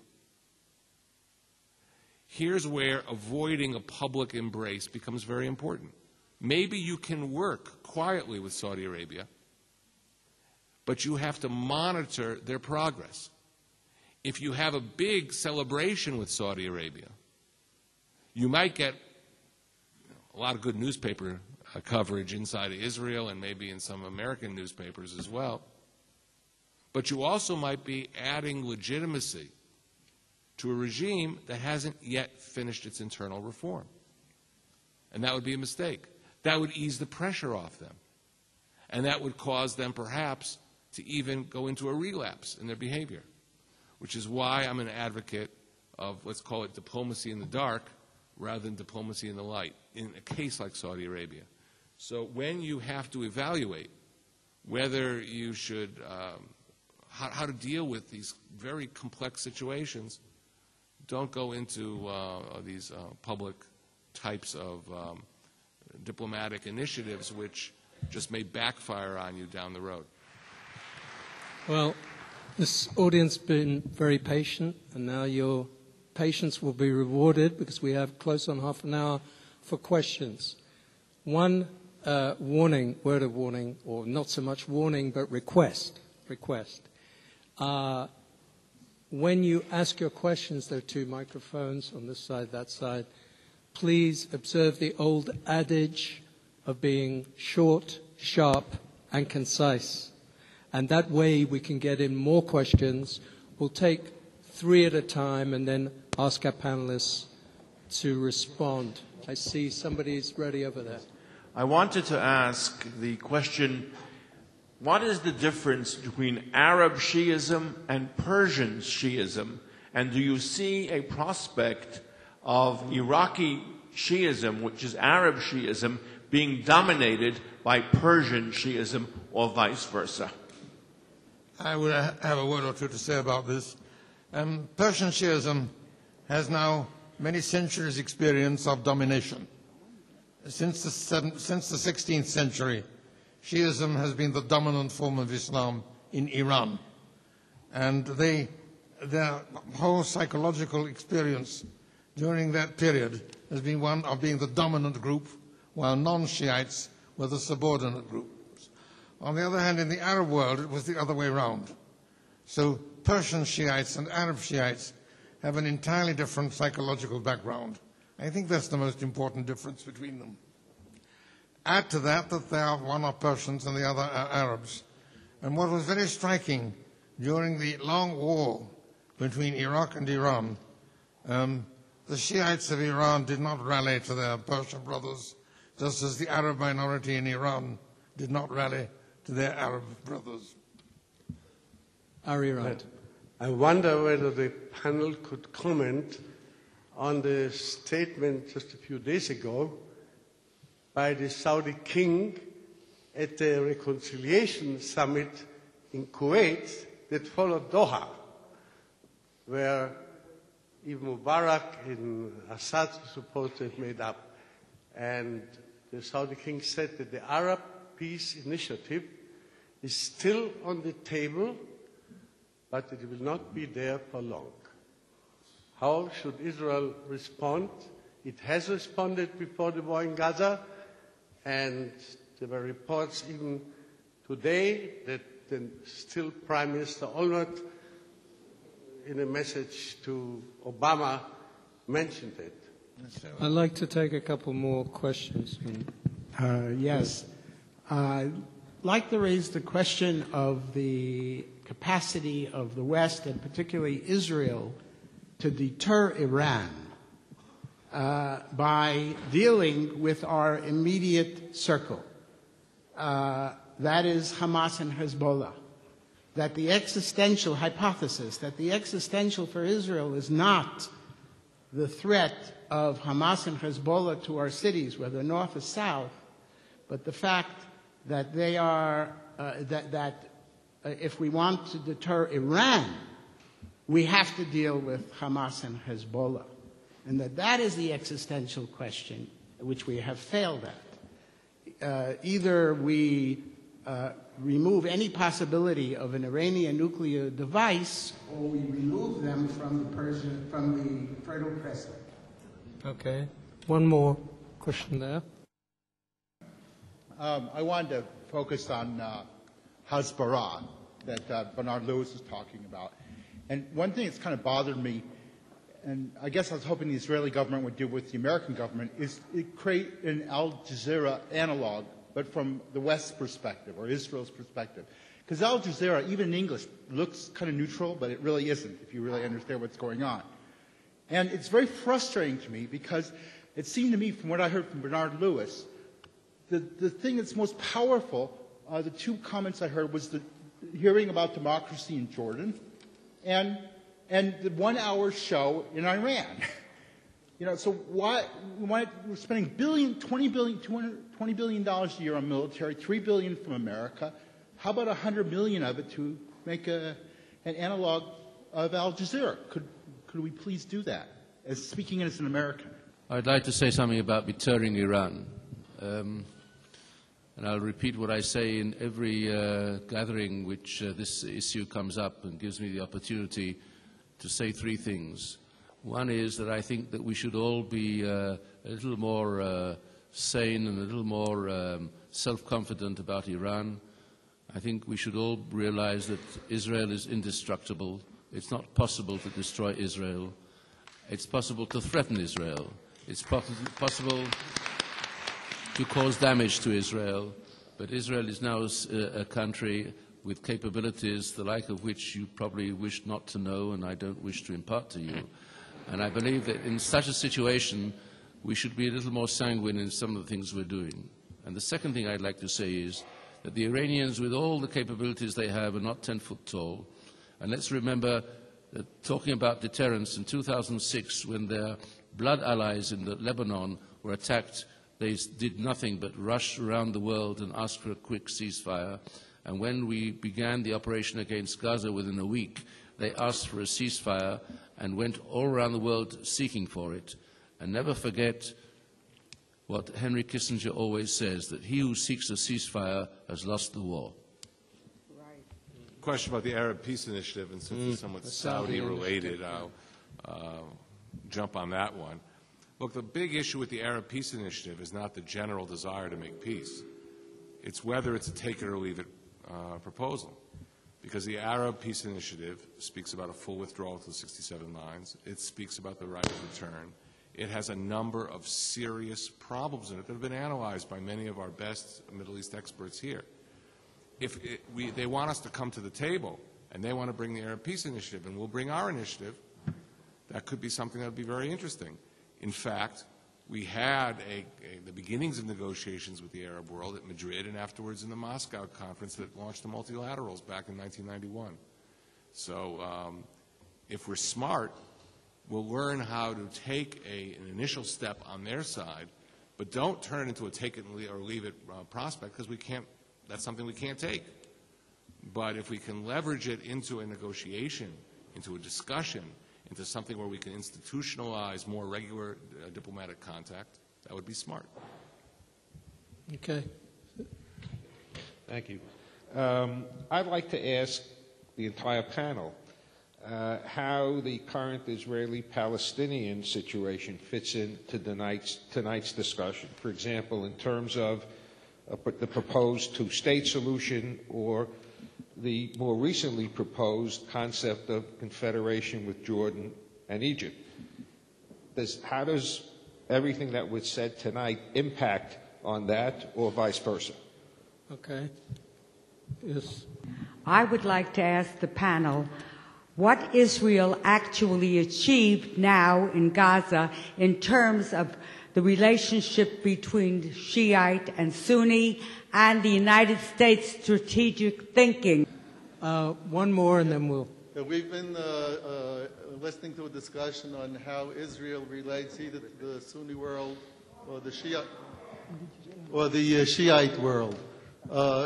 Here's where avoiding a public embrace becomes very important. Maybe you can work quietly with Saudi Arabia, but you have to monitor their progress. If you have a big celebration with Saudi Arabia, you might get a lot of good newspaper coverage inside of Israel and maybe in some American newspapers as well. But you also might be adding legitimacy to a regime that hasn't yet finished its internal reform. And that would be a mistake. That would ease the pressure off them. And that would cause them perhaps to even go into a relapse in their behavior, which is why I'm an advocate of, let's call it diplomacy in the dark rather than diplomacy in the light in a case like Saudi Arabia. So when you have to evaluate whether you should, how to deal with these very complex situations, don't go into these public types of diplomatic initiatives which just may backfire on you down the road. Well, this audience has been very patient, and now your patience will be rewarded because we have close on half an hour for questions. One warning, word of warning, or not so much warning, but request. When you ask your questions, there are two microphones on this side, that side. Please observe the old adage of being short, sharp, and concise. And that way we can get in more questions. We'll take 3 at a time and then ask our panelists to respond. I see somebody's ready over there. I wanted to ask the question, what is the difference between Arab Shiism and Persian Shiism? And do you see a prospect of Iraqi Shiism, which is Arab Shiism, being dominated by Persian Shiism or vice versa? I would have a word or two to say about this. Persian Shiism has now many centuries' experience of domination. Since the 16th century, Shiism has been the dominant form of Islam in Iran. And their whole psychological experience during that period has been one of being the dominant group, while non-Shiites were the subordinate groups. On the other hand, in the Arab world, it was the other way around. So Persian Shiites and Arab Shiites have an entirely different psychological background. I think that's the most important difference between them. Add to that they are one are Persians and the other are Arabs. And what was very striking during the long war between Iraq and Iran, the Shiites of Iran did not rally to their Persian brothers, just as the Arab minority in Iran did not rally to their Arab brothers. Ari Rand. I wonder whether the panel could comment on the statement just a few days ago by the Saudi king at the reconciliation summit in Kuwait that followed Doha, where even Mubarak and Assad supposed to have made up. And the Saudi king said that the Arab Peace Initiative is still on the table, but it will not be there for long. How should Israel respond? It has responded before the war in Gaza, and there were reports even today that the still Prime Minister Olmert, in a message to Obama, mentioned it. I'd like to take a couple more questions. Yes. I'd like to raise the question of the capacity of the West, and particularly Israel, to deter Iran by dealing with our immediate circle. That is Hamas and Hezbollah. That the existential hypothesis, that the existential for Israel is not the threat of Hamas and Hezbollah to our cities, whether north or south, but the fact that they are, if we want to deter Iran, we have to deal with Hamas and Hezbollah. And that is the existential question which we have failed at. Either we remove any possibility of an Iranian nuclear device, or we remove them from the Fertile Crescent. Okay. One more question there. I wanted to focus on Hasbara that Bernard Lewis was talking about. And one thing that's kind of bothered me, and I guess I was hoping the Israeli government would do with the American government, is create an Al Jazeera analog, but from the West's perspective, or Israel's perspective. Because Al Jazeera, even in English, looks kind of neutral, but it really isn't, if you really understand what's going on. And it's very frustrating to me, because it seemed to me, from what I heard from Bernard Lewis, the thing that's most powerful, the two comments I heard, was the hearing about democracy in Jordan and the 1 hour show in Iran. You know, so why we're spending $20 billion a year on military, $3 billion from America. How about $100 million of it to make an analog of Al Jazeera? Could we please do that? As speaking as an American. I'd like to say something about deterring Iran. And I'll repeat what I say in every gathering which this issue comes up, and gives me the opportunity to say three things. One is that I think that we should all be a little more sane and a little more self-confident about Iran. I think we should all realize that Israel is indestructible. It's not possible to destroy Israel. It's possible to threaten Israel. It's possible to cause damage to Israel. But Israel is now a country with capabilities the like of which you probably wish not to know, and I don't wish to impart to you. And I believe that in such a situation, we should be a little more sanguine in some of the things we're doing. And the second thing I'd like to say is that the Iranians, with all the capabilities they have, are not 10 foot tall. And let's remember that, talking about deterrence, in 2006, when their blood allies in Lebanon were attacked, they did nothing but rush around the world and ask for a quick ceasefire. And when we began the operation against Gaza within a week, they asked for a ceasefire and went all around the world seeking for it. And never forget what Henry Kissinger always says, that he who seeks a ceasefire has lost the war. Right. Question about the Arab Peace Initiative, and since it's somewhat Saudi-related, I'll jump on that one. Look, the big issue with the Arab Peace Initiative is not the general desire to make peace. It's whether it's a take-it-or-leave-it proposal. Because the Arab Peace Initiative speaks about a full withdrawal to the 67 lines. It speaks about the right of return. It has a number of serious problems in it that have been analyzed by many of our best Middle East experts here. If they want us to come to the table, and they want to bring the Arab Peace Initiative, and we'll bring our initiative, that could be something that would be very interesting. In fact, we had the beginnings of negotiations with the Arab world at Madrid, and afterwards in the Moscow conference that launched the multilaterals back in 1991. So if we're smart, we'll learn how to take an initial step on their side, but don't turn it into a take it or leave it prospect, because that's something we can't take. But if we can leverage it into a negotiation, into a discussion, into something where we can institutionalize more regular diplomatic contact, that would be smart. Okay. Thank you. I'd like to ask the entire panel how the current Israeli-Palestinian situation fits into tonight's discussion. For example, in terms of the proposed two-state solution or the more recently proposed concept of confederation with Jordan and Egypt. How does everything that was said tonight impact on that, or vice versa? Okay. Yes. I would like to ask the panel what Israel actually achieved now in Gaza in terms of the relationship between Shiite and Sunni and the United States strategic thinking. One more and then we'll... We've been listening to a discussion on how Israel relates either to the Sunni world or the Shiite world.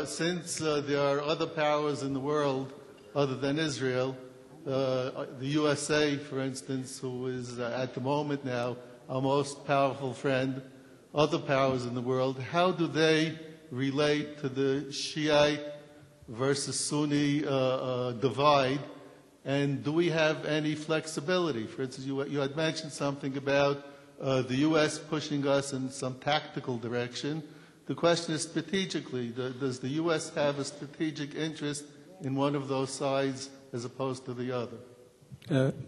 Since there are other powers in the world other than Israel, the USA, for instance, who is at the moment now our most powerful friend, other powers in the world, how do they relate to the Shiite versus Sunni divide? And do we have any flexibility? For instance, you had mentioned something about the U.S. pushing us in some tactical direction. The question is strategically, does the U.S. have a strategic interest in one of those sides as opposed to the other?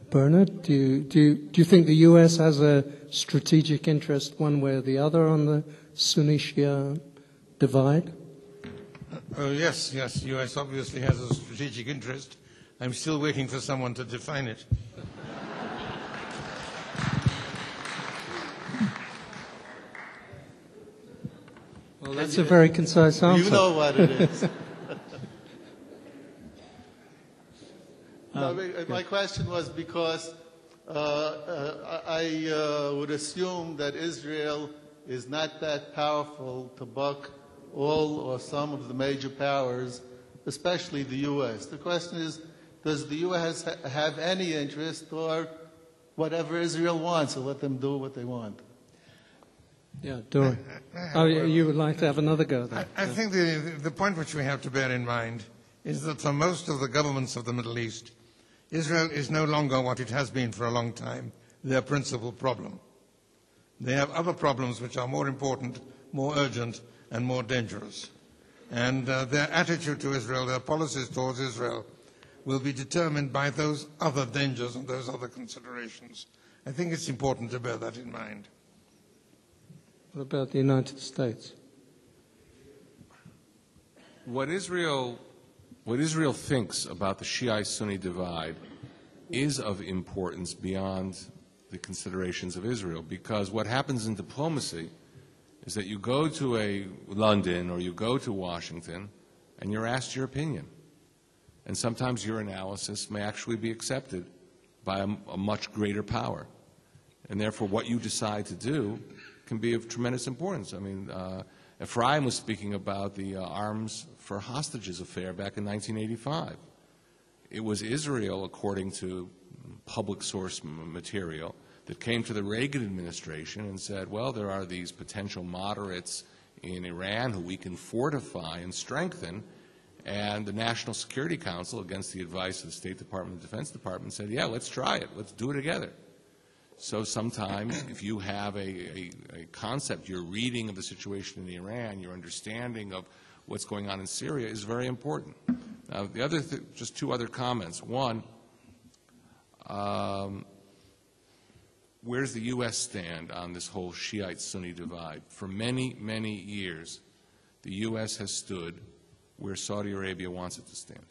Bernard, do you think the U.S. has a strategic interest one way or the other on the Sunni-Shia divide? Yes, U.S. obviously has a strategic interest. I'm still waiting for someone to define it. Well, that's a very concise answer. You know what it is. My question was because I would assume that Israel is not that powerful to buck all or some of the major powers, especially the U.S. The question is, does the U.S. have any interest, or whatever Israel wants, so let them do what they want? Yeah, Dory. Oh, you would like to have another go there? I think the point which we have to bear in mind is that for most of the governments of the Middle East, Israel is no longer what it has been for a long time, their principal problem. They have other problems which are more important, more urgent, and more dangerous. And their attitude to Israel, their policies towards Israel, will be determined by those other dangers and those other considerations. I think it's important to bear that in mind. What about the United States? What Israel thinks about the Shiite-Sunni divide is of importance beyond the considerations of Israel, because what happens in diplomacy is that you go to a London or you go to Washington and you're asked your opinion. And sometimes your analysis may actually be accepted by a much greater power. And therefore what you decide to do can be of tremendous importance. I mean, Ephraim was speaking about the arms for hostages affair back in 1985. It was Israel, according to public source material, that came to the Reagan administration and said, well, there are these potential moderates in Iran who we can fortify and strengthen. And the National Security Council, against the advice of the State Department and Defense Department, said, yeah, let's try it. Let's do it together. So sometimes if you have a concept, your reading of the situation in Iran, your understanding of what's going on in Syria is very important. Now, the other just two other comments. One, where does the U.S. stand on this whole Shiite-Sunni divide? For many, many years, the U.S. has stood where Saudi Arabia wants it to stand.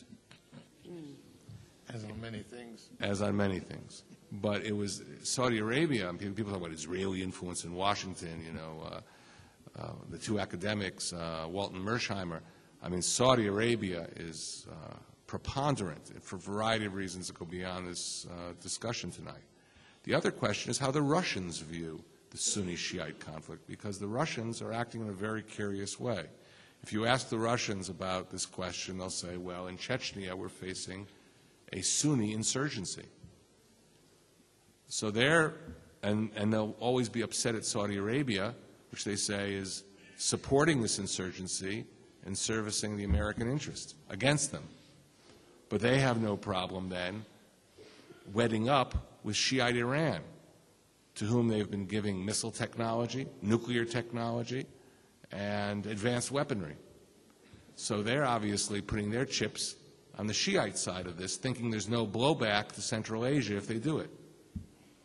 As on many things. As on many things. But it was Saudi Arabia, and people talk about Israeli influence in Washington, you know, the two academics, Walton Mersheimer. I mean, Saudi Arabia is preponderant for a variety of reasons that go beyond this discussion tonight. The other question is how the Russians view the Sunni-Shiite conflict, because the Russians are acting in a very curious way. If you ask the Russians about this question, they'll say, well, in Chechnya we're facing a Sunni insurgency. So and they'll always be upset at Saudi Arabia, which they say is supporting this insurgency and servicing the American interest against them. But they have no problem then wedding up with Shiite Iran, to whom they've been giving missile technology, nuclear technology, and advanced weaponry. So they're obviously putting their chips on the Shiite side of this, thinking there's no blowback to Central Asia if they do it.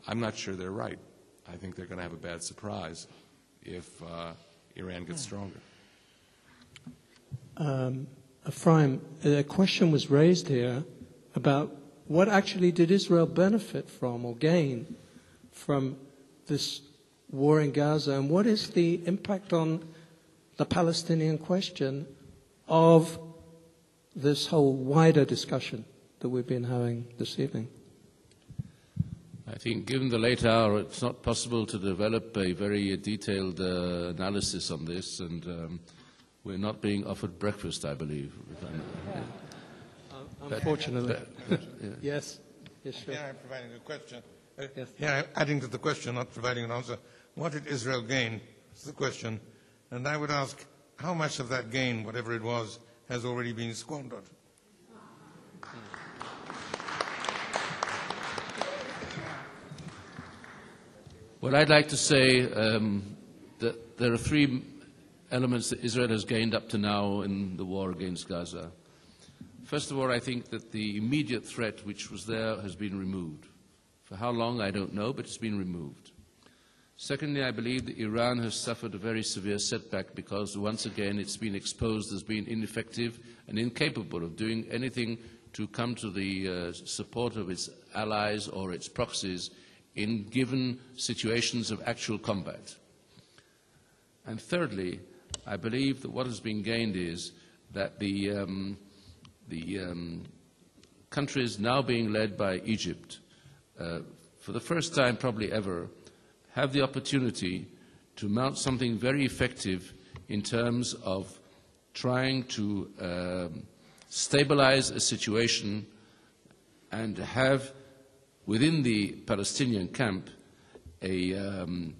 I'm not sure they're right. I think they're going to have a bad surprise if Iran gets stronger. Ephraim, a question was raised here about what actually did Israel benefit from or gain from this war in Gaza, and what is the impact on the Palestinian question of this whole wider discussion that we've been having this evening? I think given the late hour, it's not possible to develop a very detailed analysis on this, and we're not being offered breakfast, I believe. Unfortunately. Yes. Yes, sure. Here I'm providing a question. Yes. Here I'm adding to the question, not providing an answer. What did Israel gain? Is the question. And I would ask, how much of that gain, whatever it was, has already been squandered? Well, I'd like to say that there are three elements that Israel has gained up to now in the war against Gaza. First of all, I think that the immediate threat which was there has been removed. For how long, I don't know, but it's been removed. Secondly, I believe that Iran has suffered a very severe setback because, once again, it's been exposed as being ineffective and incapable of doing anything to come to the support of its allies or its proxies in given situations of actual combat. And thirdly, I believe that what has been gained is that the countries now being led by Egypt, for the first time probably ever, have the opportunity to mount something very effective in terms of trying to stabilize a situation and have within the Palestinian camp an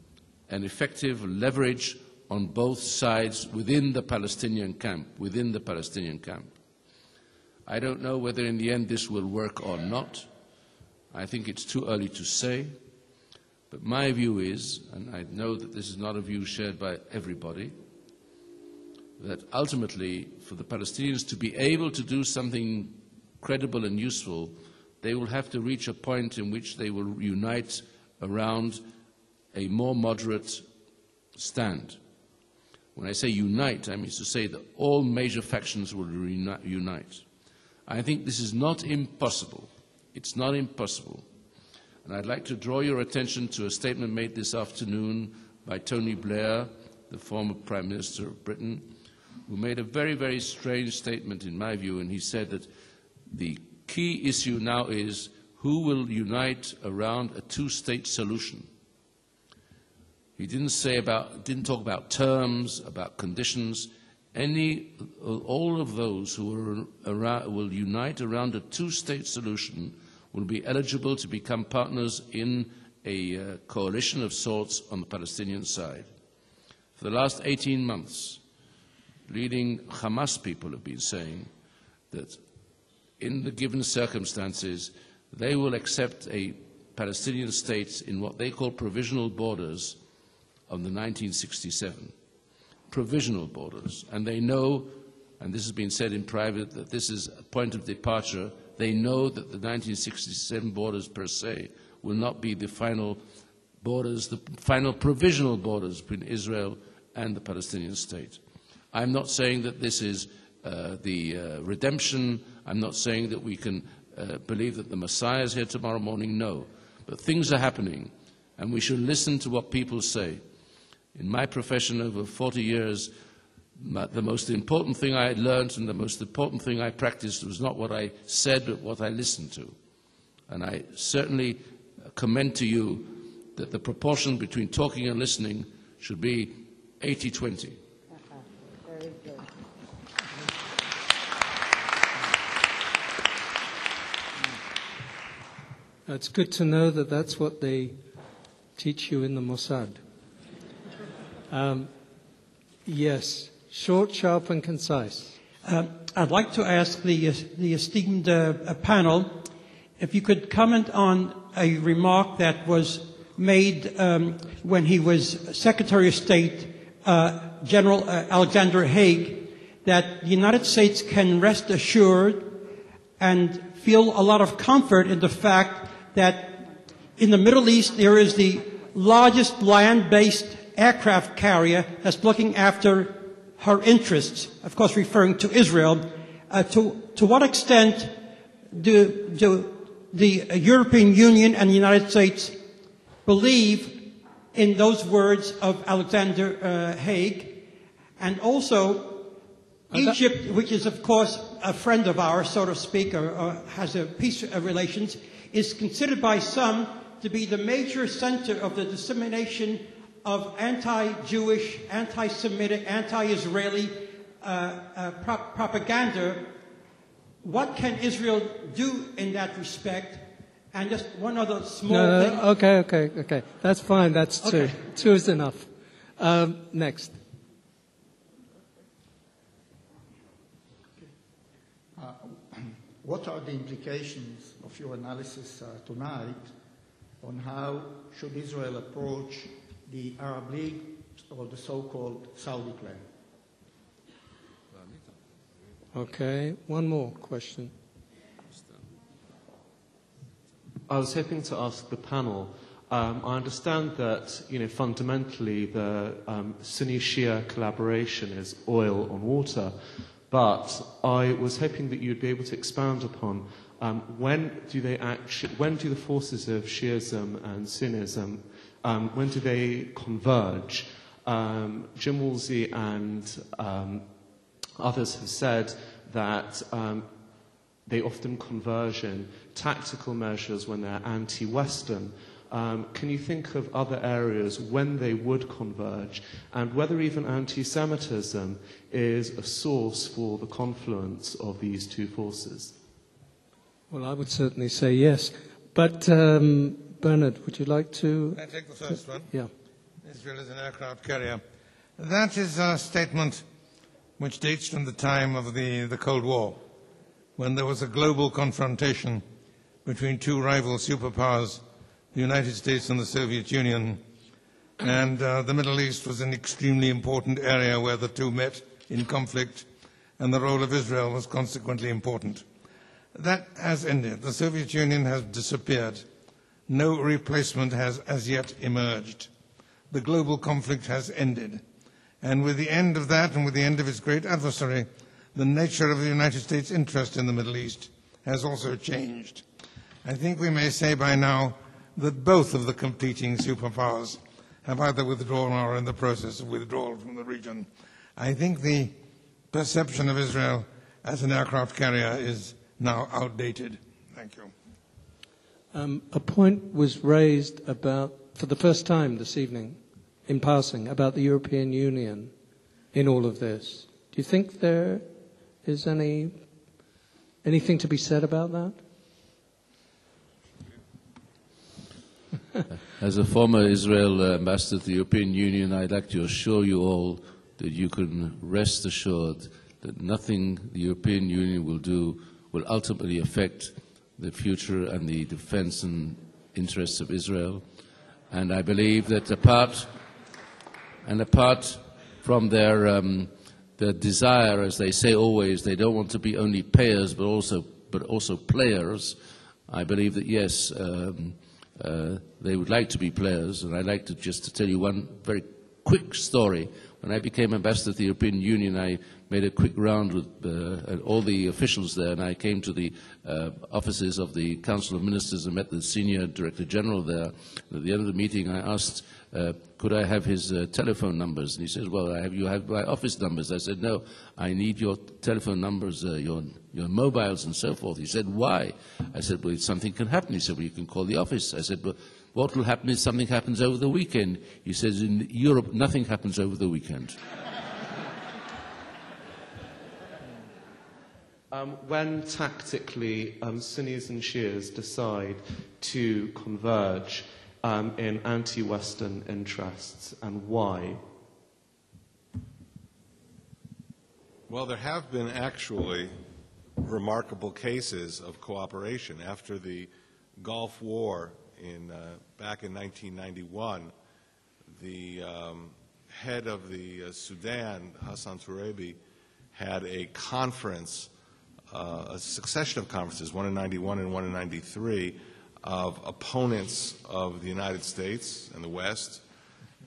effective leverage on both sides within the Palestinian camp, I don't know whether in the end this will work or not. I think it's too early to say. But my view is, and I know that this is not a view shared by everybody, that ultimately for the Palestinians to be able to do something credible and useful, they will have to reach a point in which they will unite around a more moderate stand. When I say unite, I mean to say that all major factions will unite. I think this is not impossible. It's not impossible. And I'd like to draw your attention to a statement made this afternoon by Tony Blair, the former Prime Minister of Britain, who made a very, very strange statement in my view, and he said that the key issue now is who will unite around a two-state solution. He didn't talk about terms, about conditions. All of those who will unite around a two-state solution will be eligible to become partners in a coalition of sorts on the Palestinian side. For the last 18 months, leading Hamas people have been saying that in the given circumstances, they will accept a Palestinian state in what they call provisional borders of the 1967. Provisional borders. And they know, and this has been said in private, that this is a point of departure. They know that the 1967 borders per se will not be the final borders, the final provisional borders between Israel and the Palestinian state. I'm not saying that this is the redemption. I'm not saying that we can believe that the Messiah is here tomorrow morning. No. But things are happening, and we should listen to what people say. In my profession over 40 years, the most important thing I learned and the most important thing I practiced was not what I said, but what I listened to. And I certainly commend to you that the proportion between talking and listening should be 80-20. Very good. It's good to know that that's what they teach you in the Mossad. Yes, short, sharp, and concise. I'd like to ask the esteemed panel if you could comment on a remark that was made when he was Secretary of State General Alexander Haig, that the United States can rest assured and feel a lot of comfort in the fact that in the Middle East there is the largest land-based aircraft carrier that's looking after her interests, of course referring to Israel. To what extent do the European Union and the United States believe in those words of Alexander Haig? And also, Egypt, which is of course a friend of ours, so to speak, or has a peace relations, is considered by some to be the major center of the dissemination of anti-Jewish, anti-Semitic, anti-Israeli propaganda. What can Israel do in that respect? And just one other small thing. Okay. That's fine. That's two. Okay. Two is enough. Next. What are the implications of your analysis tonight on how should Israel approach the Arab League or the so-called Saudi claim? Okay, one more question. I was hoping to ask the panel, I understand that, fundamentally the Sunni-Shia collaboration is oil on water, but I was hoping that you'd be able to expound upon when do the forces of Shiism and Sunnism, when do they converge? Jim Woolsey and others have said that they often converge in tactical measures when they're anti-Western. Can you think of other areas when they would converge, and whether even anti-Semitism is a source for the confluence of these two forces? Well, I would certainly say yes. But, Bernard, would you like to... I take the first one. Yeah. Israel is an aircraft carrier. That is a statement which dates from the time of the Cold War, when there was a global confrontation between two rival superpowers, the United States and the Soviet Union, and the Middle East was an extremely important area where the two met in conflict, and the role of Israel was consequently important. That has ended. The Soviet Union has disappeared. No replacement has as yet emerged. The global conflict has ended. And with the end of that, and with the end of its great adversary, the nature of the United States' interest in the Middle East has also changed. I think we may say by now that both of the competing superpowers have either withdrawn or are in the process of withdrawal from the region. I think the perception of Israel as an aircraft carrier is now outdated. Thank you. A point was raised about, for the first time this evening, in passing, about the European Union in all of this. Do you think there is anything to be said about that? As a former Israel ambassador to the European Union, I'd like to assure you all that you can rest assured that nothing the European Union will do will ultimately affect the future and the defense and interests of Israel. And I believe that apart from their desire, as they say always, they don't want to be only payers but also players. I believe that yes, they would like to be players, and I'd like to just tell you one very quick story. When I became ambassador to the European Union, I made a quick round with all the officials there, and I came to the offices of the Council of Ministers and met the Senior Director General there. At the end of the meeting, I asked, could I have his telephone numbers? And he said, well, you have my office numbers. I said, no, I need your telephone numbers, your mobiles and so forth. He said, why? I said, well, something can happen. He said, well, you can call the office. I said, well, what will happen if something happens over the weekend? He says, in Europe, nothing happens over the weekend. When tactically Sunnis and Shias decide to converge in anti-Western interests, and why? Well, there have been actually remarkable cases of cooperation. After the Gulf War back in 1991, the head of the Sudan, Hassan Tourebi, had a conference, a succession of conferences, one in 91 and one in 93, of opponents of the United States and the West,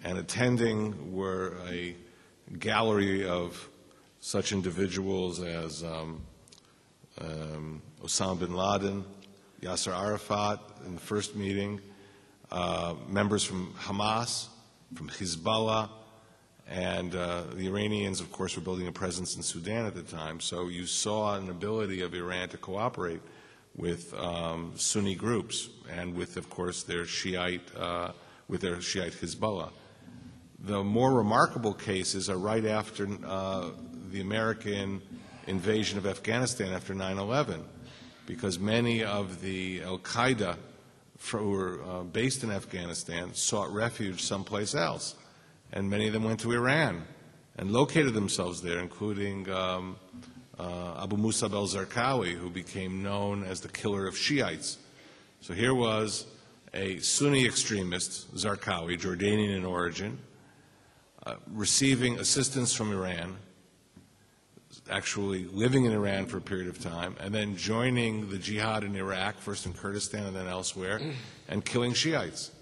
and attending were a gallery of such individuals as Osama bin Laden, Yasser Arafat in the first meeting, members from Hamas, from Hezbollah, and the Iranians, of course, were building a presence in Sudan at the time. So you saw an ability of Iran to cooperate with Sunni groups and with, of course, their Shiite Hezbollah. The more remarkable cases are right after the American invasion of Afghanistan after 9/11, because many of the al-Qaeda who were based in Afghanistan sought refuge someplace else, and many of them went to Iran and located themselves there, including Abu Musab al-Zarqawi, who became known as the killer of Shiites. So here was a Sunni extremist, Zarqawi, Jordanian in origin, receiving assistance from Iran, actually living in Iran for a period of time, and then joining the jihad in Iraq, first in Kurdistan and then elsewhere, and killing Shiites.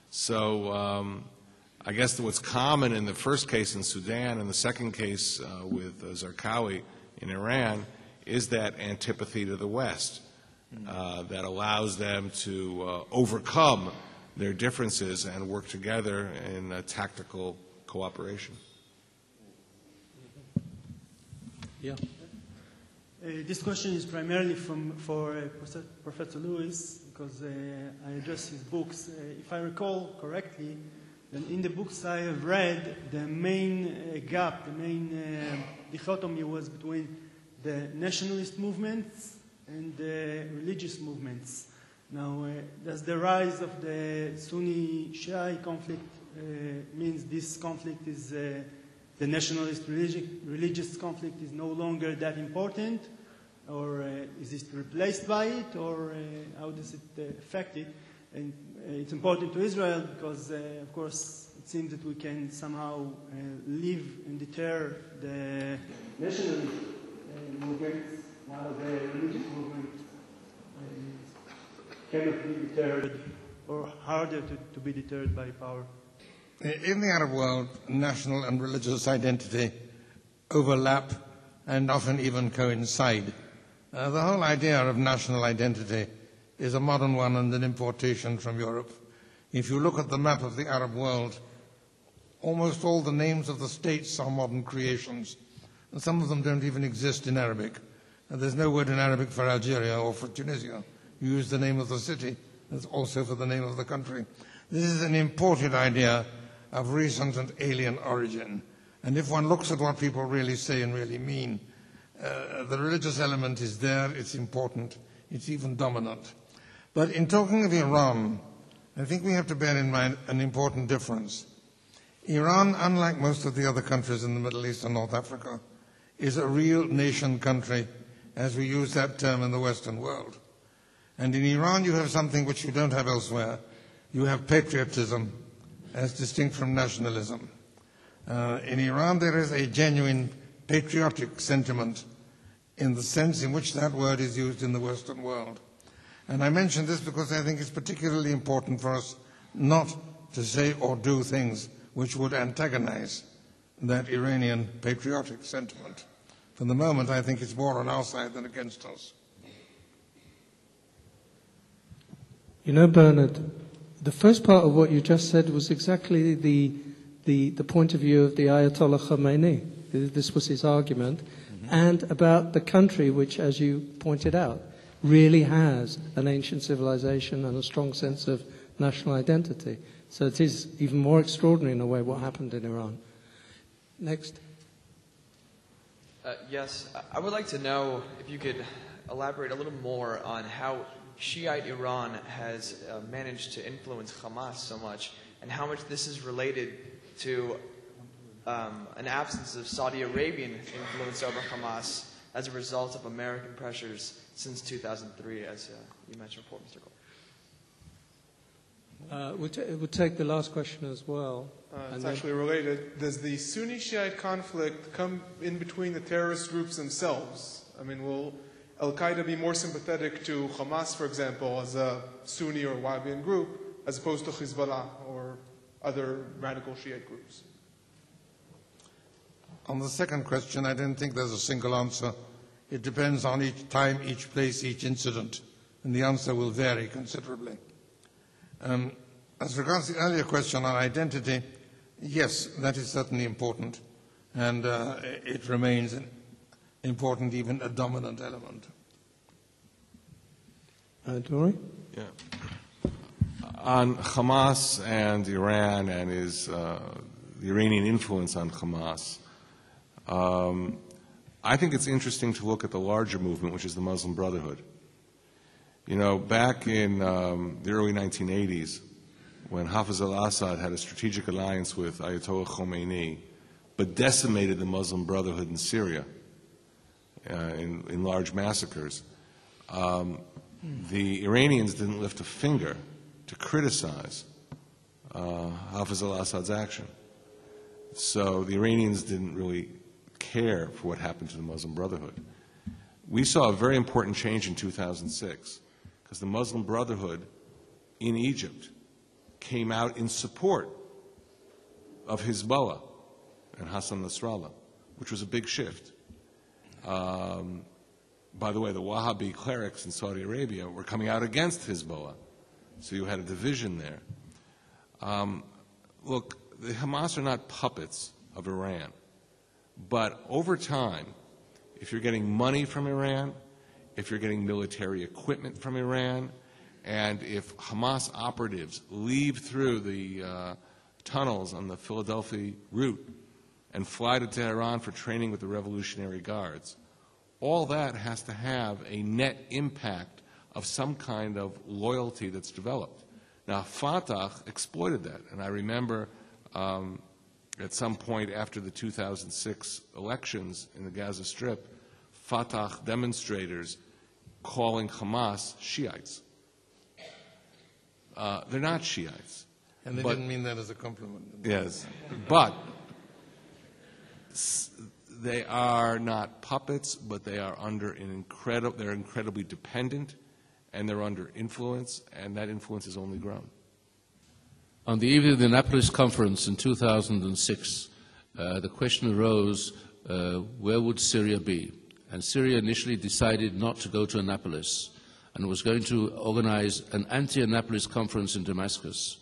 So I guess that what's common in the first case in Sudan and the second case with Zarqawi in Iran is that antipathy to the West that allows them to overcome their differences and work together in tactical cooperation. Yeah. This question is primarily for Professor Lewis, because I address his books. If I recall correctly, then in the books I have read, the main gap, the main dichotomy was between the nationalist movements and the religious movements. Now, does the rise of the Sunni-Shiite conflict means this conflict is the nationalist religious conflict is no longer that important, or is it replaced by it, or how does it affect it? And it's important to Israel because, of course, it seems that we can somehow live and deter the nationalist movements, while the religious movement cannot be deterred, or harder to be deterred by power. In the Arab world, national and religious identity overlap and often even coincide. The whole idea of national identity is a modern one and an importation from Europe. If you look at the map of the Arab world, almost all the names of the states are modern creations, and some of them don't even exist in Arabic. There's no word in Arabic for Algeria or for Tunisia. You use the name of the city, that's also for the name of the country. This is an imported idea of recent and alien origin. And if one looks at what people really say and really mean, the religious element is there, it's important, it's even dominant. But in talking of Iran, I think we have to bear in mind an important difference. Iran, unlike most of the other countries in the Middle East and North Africa, is a real nation country, as we use that term in the Western world. And in Iran you have something which you don't have elsewhere. You have patriotism, as distinct from nationalism. In Iran, there is a genuine patriotic sentiment in the sense in which that word is used in the Western world. And I mention this because I think it's particularly important for us not to say or do things which would antagonize that Iranian patriotic sentiment. For the moment, I think it's more on our side than against us. You know, Bernard, the first part of what you just said was exactly the point of view of the Ayatollah Khomeini. This was his argument. And about the country which, as you pointed out, really has an ancient civilization and a strong sense of national identity. So it is even more extraordinary in a way what happened in Iran. Next. Yes, I would like to know if you could elaborate a little more on how Shiite Iran has managed to influence Hamas so much, and how much this is related to an absence of Saudi Arabian influence over Hamas as a result of American pressures since 2003, as you mentioned before, Mr. Cole. We'll take the last question as well. It's actually related. Does the Sunni-Shiite conflict come in between the terrorist groups themselves? I mean, will Al-Qaeda be more sympathetic to Hamas, for example, as a Sunni or Wahhabian group, as opposed to Hezbollah or other radical Shiite groups? On the second question, I don't think there's a single answer. It depends on each time, each place, each incident, and the answer will vary considerably. As regards the earlier question on identity, yes, that is certainly important, and it remains important, even a dominant element. Dory? Yeah. On Hamas and Iran and the Iranian influence on Hamas, I think it's interesting to look at the larger movement, which is the Muslim Brotherhood. You know, back in the early 1980s, when Hafiz al-Assad had a strategic alliance with Ayatollah Khomeini, but decimated the Muslim Brotherhood in Syria in large massacres, the Iranians didn't lift a finger to criticize Hafiz al-Assad's action. So the Iranians didn't really care for what happened to the Muslim Brotherhood. We saw a very important change in 2006 because the Muslim Brotherhood in Egypt came out in support of Hezbollah and Hassan Nasrallah, which was a big shift. By the way, the Wahhabi clerics in Saudi Arabia were coming out against Hezbollah, so you had a division there. Look, the Hamas are not puppets of Iran, but over time, if you're getting money from Iran, if you're getting military equipment from Iran, and if Hamas operatives leave through the tunnels on the Philadelphia route and fly to Tehran for training with the Revolutionary Guards, all that has to have a net impact of some kind of loyalty that's developed. Now, Fatah exploited that, and I remember at some point after the 2006 elections in the Gaza Strip, Fatah demonstrators calling Hamas Shiites. They're not Shiites. And they didn't mean that as a compliment. Yes, but they are not puppets, but they are under they're incredibly dependent, and they're under influence, and that influence has only grown. On the evening of the Annapolis conference in 2006, the question arose, where would Syria be? And Syria initially decided not to go to Annapolis and was going to organize an anti-Annapolis conference in Damascus.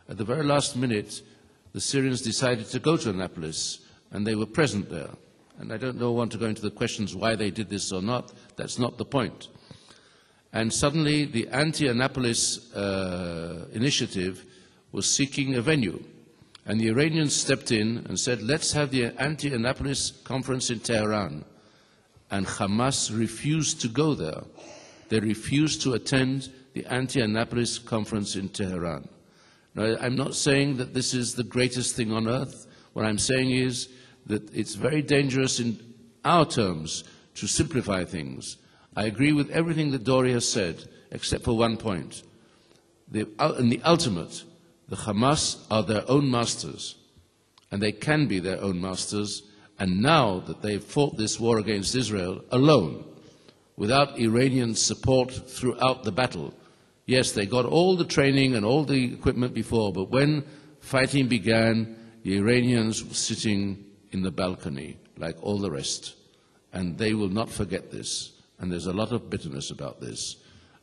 At the very last minute, the Syrians decided to go to Annapolis, and they were present there. And I don't want to go into the questions why they did this or not. That's not the point. And suddenly, the anti-Annapolis initiative was seeking a venue. And the Iranians stepped in and said, let's have the anti-Annapolis conference in Tehran. And Hamas refused to go there. They refused to attend the anti-Annapolis conference in Tehran. Now, I'm not saying that this is the greatest thing on earth. What I'm saying is that it's very dangerous in our terms to simplify things. I agree with everything that Dori has said, except for one point. In the ultimate, the Hamas are their own masters, and they can be their own masters, and now that they've fought this war against Israel alone, without Iranian support throughout the battle. Yes, they got all the training and all the equipment before, but when fighting began, the Iranians were sitting in the balcony like all the rest. And they will not forget this. And there's a lot of bitterness about this.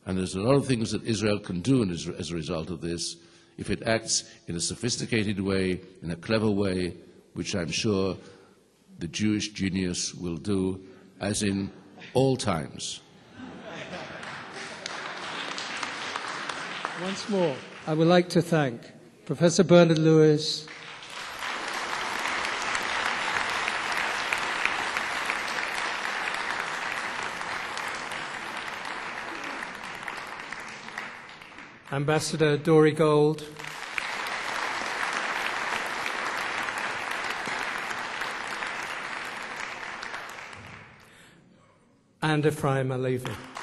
And there's a lot of things that Israel can do as a result of this if it acts in a sophisticated way, in a clever way, which I'm sure the Jewish genius will do, as in all times. Once more, I would like to thank Professor Bernard Lewis, Ambassador Dori Gold, and Ephraim Alevi.